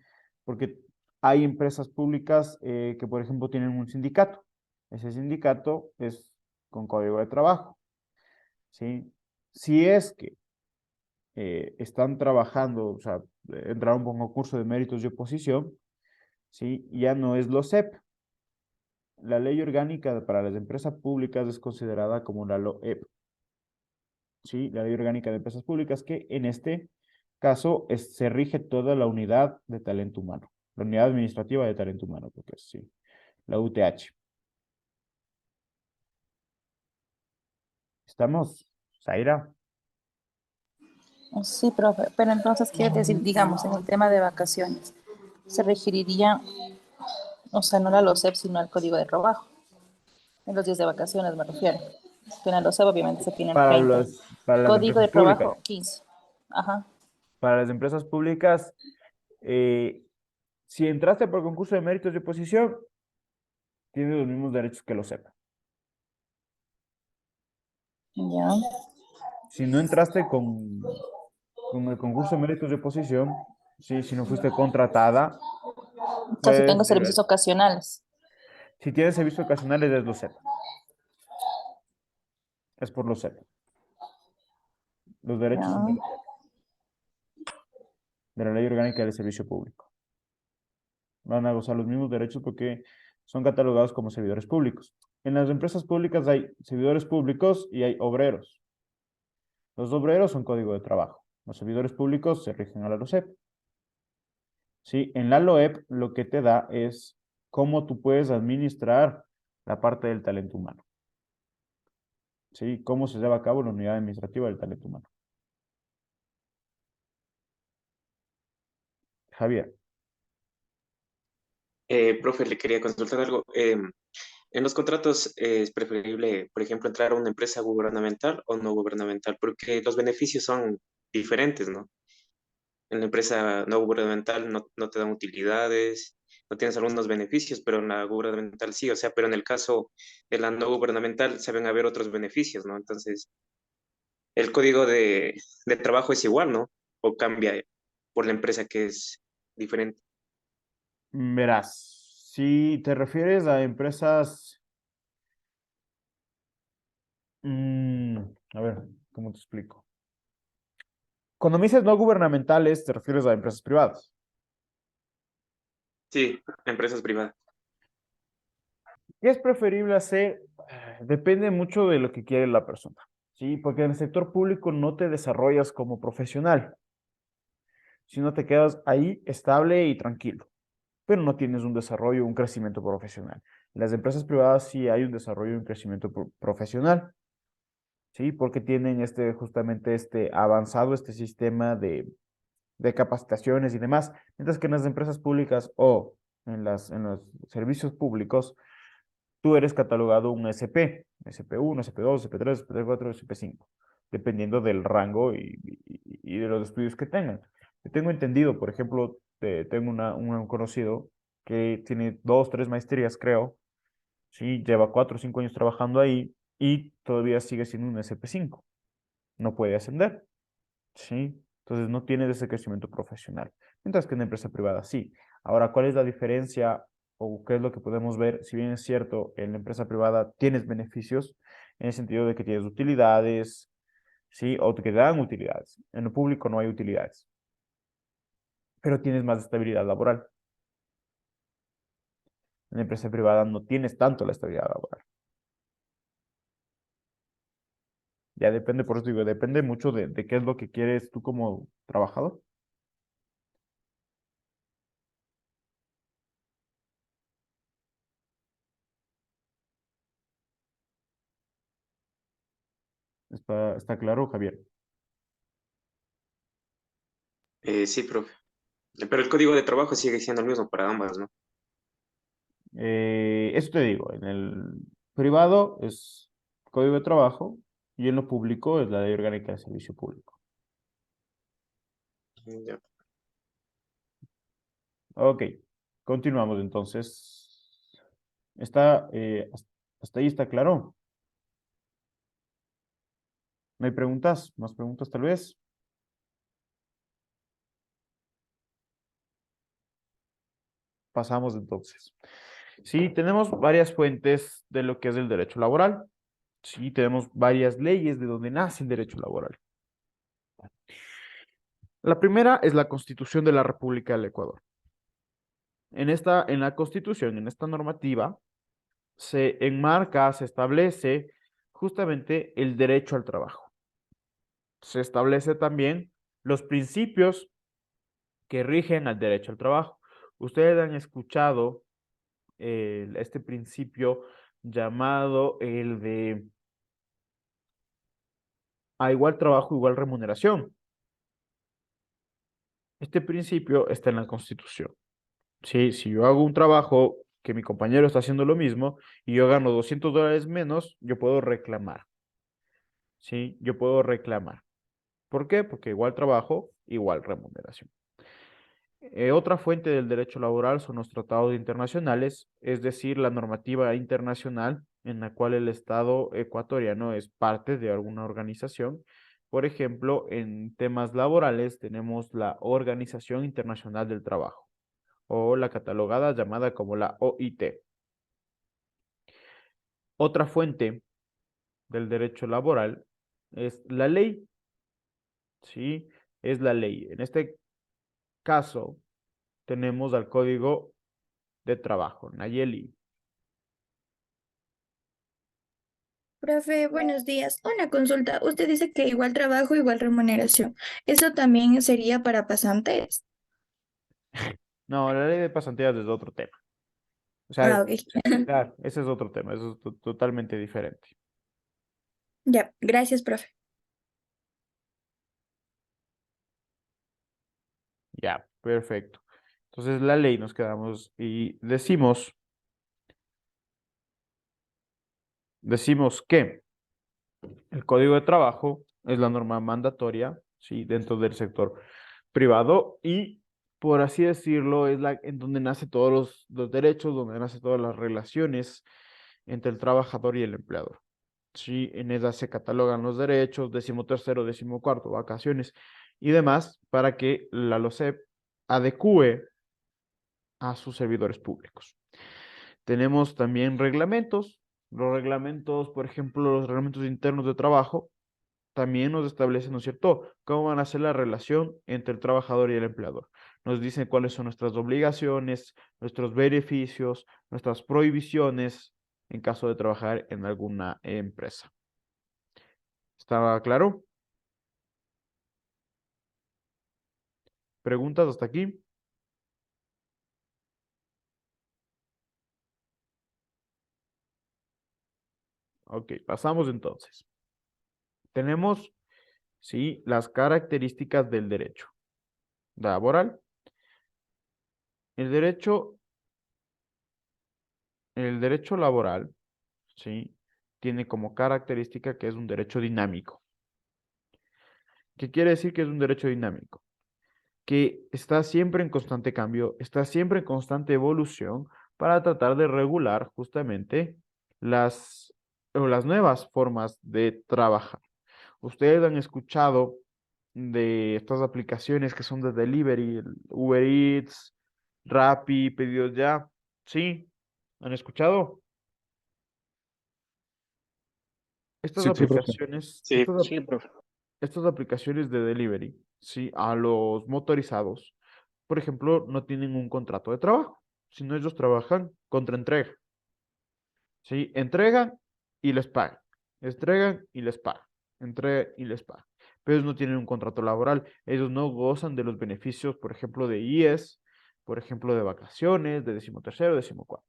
Porque hay empresas públicas que, por ejemplo, tienen un sindicato. Ese sindicato es con código de trabajo. ¿Sí? Si es que están trabajando, o sea, entraron por un concurso de méritos de oposición, ¿sí?, ya no es LOSEP. La ley orgánica para las empresas públicas es considerada como la LOEP. ¿sí? La Ley Orgánica de Empresas Públicas, que en este caso se rige toda la unidad de talento humano, la unidad administrativa de talento humano, porque es, sí, la UTH. ¿Estamos, Zaira? Sí, profe, pero entonces quiere decir, digamos, en el tema de vacaciones, se requeriría, o sea, no la LOCEP, sino el código de trabajo. En los días de vacaciones me refiero. Que en la LOCEP obviamente se tienen Para 30. para las Código de empresas públicas. trabajo, 15. Ajá. Para las empresas públicas, si entraste por concurso de méritos de oposición, tienes los mismos derechos que lo sepa. Ya. Si no entraste con el concurso de méritos de oposición, sí, si no fuiste contratada, O sea, si tengo servicios puedes, ocasionales. si tienes servicios ocasionales, es lo sepa. Es por lo sepa. Los derechos son de Ya. lo sepa. De la Ley Orgánica del Servicio Público. Van a gozar los mismos derechos porque son catalogados como servidores públicos. En las empresas públicas hay servidores públicos y hay obreros. Los obreros son código de trabajo. Los servidores públicos se rigen a la LOCEP. ¿Sí? En la LOEP lo que te da es cómo tú puedes administrar la parte del talento humano. ¿Sí? Cómo se lleva a cabo la unidad administrativa del talento humano. Javier. Profe, le quería consultar algo. En los contratos es preferible, por ejemplo, entrar a una empresa gubernamental o no gubernamental, porque los beneficios son diferentes, ¿no? En la empresa no gubernamental no te dan utilidades, no tienes algunos beneficios, pero en la gubernamental sí, o sea, pero en el caso de la no gubernamental se ven a ver otros beneficios, ¿no? Entonces, el código de trabajo es igual, ¿no? O cambia por la empresa que es diferente. Verás, si te refieres a empresas, a ver, ¿cómo te explico? Cuando me dices no gubernamentales, te refieres a empresas privadas. Sí, empresas privadas. ¿Qué es preferible hacer? Depende mucho de lo que quiere la persona, ¿sí? Porque en el sector público no te desarrollas como profesional, sino te quedas ahí estable y tranquilo, pero no tienes un desarrollo, un crecimiento profesional. En las empresas privadas sí hay un desarrollo y un crecimiento profesional, ¿sí? Porque tienen justamente avanzado este sistema de capacitaciones y demás, mientras que en las empresas públicas o en los servicios públicos, tú eres catalogado un SP, SP1, SP2, SP3, SP4, SP5, dependiendo del rango y de los estudios que tengan. Yo tengo entendido, por ejemplo, tengo un conocido que tiene 2, 3 maestrías, creo, sí, lleva 4 o 5 años trabajando ahí y todavía sigue siendo un SP5. No puede ascender, ¿sí? Entonces no tiene ese crecimiento profesional. Mientras que en la empresa privada sí. Ahora, ¿cuál es la diferencia o qué es lo que podemos ver? Si bien es cierto, en la empresa privada tienes beneficios, en el sentido de que tienes utilidades, ¿sí? O que te dan utilidades. En lo público no hay utilidades, pero tienes más estabilidad laboral. En la empresa privada no tienes tanto la estabilidad laboral. Ya depende, por eso digo, depende mucho de qué es lo que quieres tú como trabajador. ¿Está claro, Javier? Sí, profe. Pero el código de trabajo sigue siendo el mismo para ambas, ¿no? Eso te digo, en el privado es código de trabajo y en lo público es la ley orgánica de servicio público. Ya. Ok, continuamos entonces. ¿Hasta ahí está claro? ¿No hay preguntas? ¿Más preguntas tal vez? Pasamos entonces. Sí, tenemos varias fuentes de lo que es el derecho laboral. Sí, tenemos varias leyes de donde nace el derecho laboral. La primera es la Constitución de la República del Ecuador. En la Constitución, en esta normativa, se enmarca, se establece justamente el derecho al trabajo. se establece también los principios que rigen al derecho al trabajo. Ustedes han escuchado este principio llamado el de a igual trabajo, igual remuneración. Este principio está en la Constitución. ¿Sí? Si yo hago un trabajo que mi compañero está haciendo lo mismo y yo gano $200 menos, yo puedo reclamar. ¿Sí? Yo puedo reclamar. ¿Por qué? Porque igual trabajo, igual remuneración. Otra fuente del derecho laboral son los tratados internacionales, es decir, la normativa internacional en la cual el Estado ecuatoriano es parte de alguna organización. Por ejemplo, en temas laborales tenemos la Organización Internacional del Trabajo o la catalogada llamada como la OIT. Otra fuente del derecho laboral es la ley. ¿Sí? Es la ley. En este caso, tenemos al Código de Trabajo, Nayeli. Profe, buenos días. Una consulta. Usted dice que igual trabajo, igual remuneración. ¿Eso también sería para pasantes? No, la ley de pasantías es otro tema. O sea, Ah, ok. claro, ese es otro tema, eso es totalmente diferente. Ya, gracias, profe. Ya, perfecto. Entonces, la ley nos quedamos y decimos que el Código de Trabajo es la norma mandatoria, ¿sí? Dentro del sector privado y, por así decirlo, es la en donde nace todos los derechos, donde nace todas las relaciones entre el trabajador y el empleador. Sí, en ella se catalogan los derechos, 13º, 14º, vacaciones y demás, para que la LOCEP adecue a sus servidores públicos. Tenemos también reglamentos. Los reglamentos, por ejemplo, los reglamentos internos de trabajo, también nos establecen, ¿no es cierto?, cómo van a ser la relación entre el trabajador y el empleador. Nos dicen cuáles son nuestras obligaciones, nuestros beneficios, nuestras prohibiciones en caso de trabajar en alguna empresa. ¿Estaba claro? ¿Preguntas hasta aquí? Ok, pasamos entonces. Tenemos, sí, las características del derecho laboral. El derecho laboral, sí, tiene como característica que es un derecho dinámico. ¿Qué quiere decir que es un derecho dinámico? Que está siempre en constante cambio, está siempre en constante evolución para tratar de regular justamente las nuevas formas de trabajar. Ustedes han escuchado de estas aplicaciones que son de delivery, el Uber Eats, Rappi, Pedidos Ya. ¿Sí? ¿Han escuchado? Estas Sí, profe. aplicaciones, Sí. Sí, profe. estas aplicaciones de delivery, ¿sí? A los motorizados, por ejemplo, no tienen un contrato de trabajo, sino ellos trabajan contra entrega. ¿Sí? Entregan y les pagan. Entregan y les pagan. Entregan y les pagan. Pero ellos no tienen un contrato laboral. Ellos no gozan de los beneficios, por ejemplo, de IES, por ejemplo, de vacaciones, de 13º, 14º.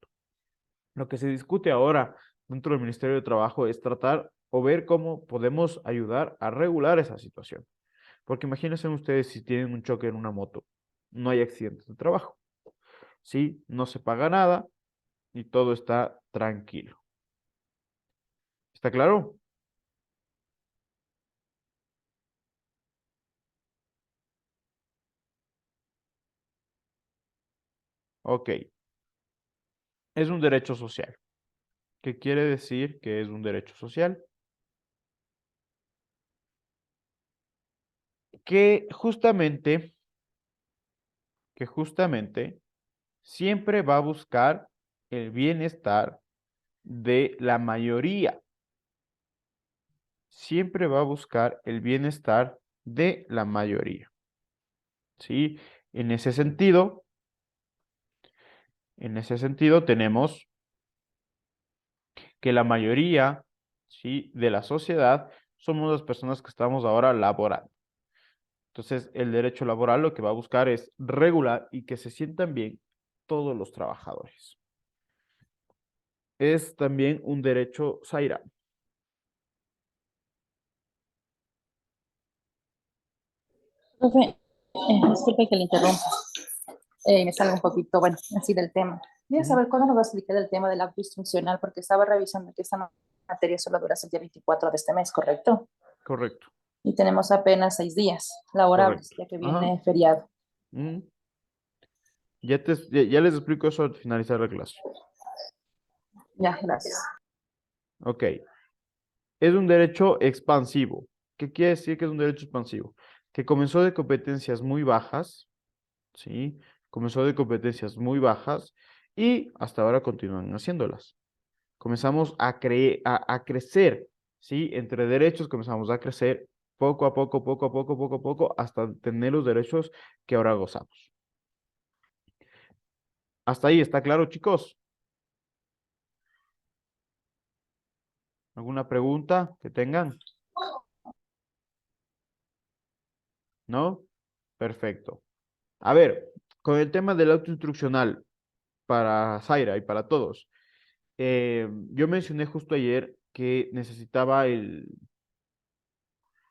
Lo que se discute ahora dentro del Ministerio de Trabajo es tratar o ver cómo podemos ayudar a regular esa situación. Porque imagínense ustedes si tienen un choque en una moto, no hay accidentes de trabajo. ¿Sí? No se paga nada y todo está tranquilo. ¿Está claro? Ok. Es un derecho social. ¿Qué quiere decir que es un derecho social? Que justamente siempre va a buscar el bienestar de la mayoría. Siempre va a buscar el bienestar de la mayoría. ¿Sí? En ese sentido tenemos que la mayoría, ¿sí?, de la sociedad somos las personas que estamos ahora laborando. Entonces, el derecho laboral lo que va a buscar es regular y que se sientan bien todos los trabajadores. Es también un derecho, Zaira. Profe, disculpe que le interrumpa. Me salgo un poquito, bueno, así del tema. Quería saber cuándo nos va a explicar el tema del acto instruccional, porque estaba revisando que esta materia solo dura hasta el día 24 de este mes, ¿correcto? Correcto. Y tenemos apenas 6 días laborables, Correcto. ya que Ajá. viene feriado. Ya les explico eso al finalizar la clase. Ya, gracias. Ok. Es un derecho expansivo. ¿Qué quiere decir que es un derecho expansivo? Que comenzó de competencias muy bajas, ¿sí? Comenzó de competencias muy bajas y hasta ahora continúan haciéndolas. Comenzamos a crecer, ¿sí? Entre derechos comenzamos a crecer poco a poco, hasta tener los derechos que ahora gozamos. Hasta ahí, ¿está claro, chicos? ¿Alguna pregunta que tengan? ¿No? Perfecto. A ver, con el tema del auto instruccional para Zaira y para todos, yo mencioné justo ayer que necesitaba el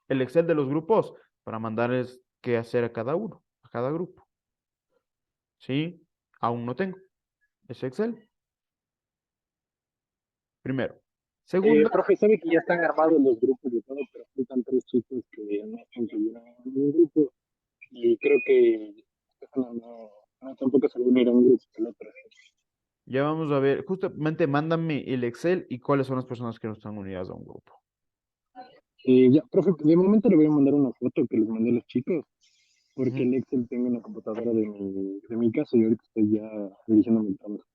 Excel de los grupos para mandarles qué hacer a cada uno, a cada grupo. ¿Sí? Aún no tengo ese Excel. Primero. Segundo. Profe, sabe que ya están armados los grupos de todo, pero faltan 3 chicos que no se incluyeron en un grupo. Y creo que no tampoco se va a unir a un grupo el otro. Ya vamos a ver. Justamente mándame el Excel y cuáles son las personas que no están unidas a un grupo. Ya, profe, de momento le voy a mandar una foto que les mandé a los chicos, porque el Excel tengo en la computadora de mi casa y ahorita estoy ya dirigiéndome el trabajo.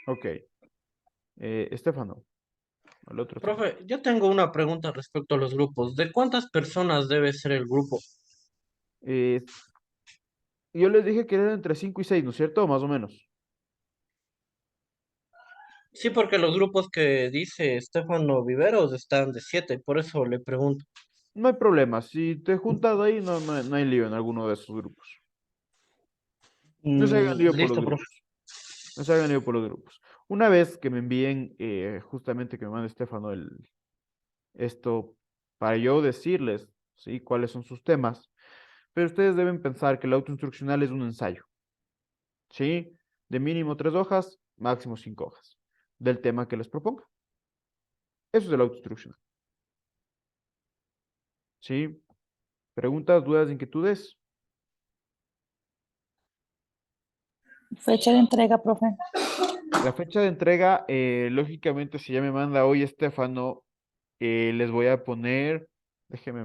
Ok. Estefano. El otro. Profe, yo tengo una pregunta respecto a los grupos. ¿De cuántas personas debe ser el grupo? Yo les dije que eran entre 5 y 6, ¿no es cierto? Más o menos. Sí, porque los grupos que dice Estefano Viveros están de 7, por eso le pregunto. No hay problema. Si te juntas ahí, no hay lío en alguno de esos grupos. No se hagan lío por los Listo, profe. grupos. No se hagan lío por los grupos. Una vez que me envíen, justamente que me mande Estefano esto, para yo decirles, ¿sí? Cuáles son sus temas. Pero ustedes deben pensar que el autoinstruccional es un ensayo. ¿Sí? De mínimo 3 hojas, máximo 5 hojas. Del tema que les proponga. Eso es el autoinstruccional. ¿Sí? ¿Preguntas, dudas, inquietudes? Fecha de entrega, profe. La fecha de entrega, lógicamente, si ya me manda hoy Estefano, les voy a poner, déjenme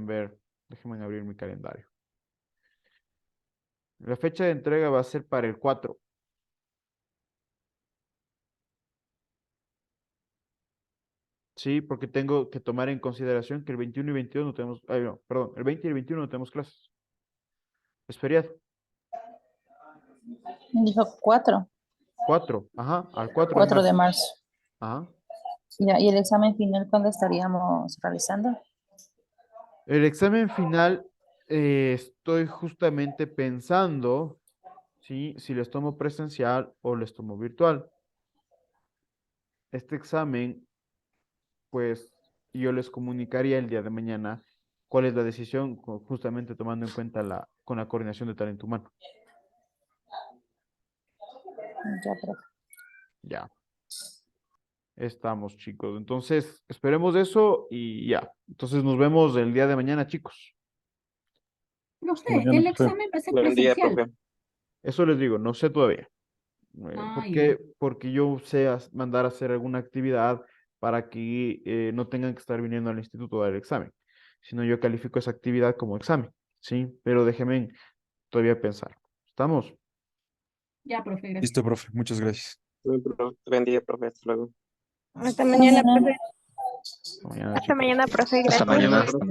abrir mi calendario. La fecha de entrega va a ser para el 4. Sí, porque tengo que tomar en consideración que el 21 y 22 no tenemos, perdón, el 20 y el 21 no tenemos clases. Es feriado. Dijo 4. 4, ajá, al 4 4 de marzo. Ajá. Ya, ¿y el examen final cuándo estaríamos realizando? El examen final, estoy justamente pensando, ¿sí? Si les tomo presencial o les tomo virtual. Este examen, pues yo les comunicaría el día de mañana cuál es la decisión, justamente tomando en cuenta con la coordinación de talento humano. Ya, profe. Ya. Estamos, chicos. Entonces, esperemos eso y ya. Entonces, nos vemos el día de mañana, chicos. Profe, el examen va a ser Buen día, presencial. profe. Eso les digo, no sé todavía. Ah, Porque yo sé mandar a hacer alguna actividad para que no tengan que estar viniendo al instituto a dar el examen, sino yo califico esa actividad como examen, ¿sí? Pero déjenme todavía pensar. ¿Estamos? Ya, profe, gracias. Listo, profe. Muchas gracias. Buen día, profe. Hasta luego. Hasta mañana, profe. Mañana, Hasta mañana, profe. Hasta Gracias. mañana, profe.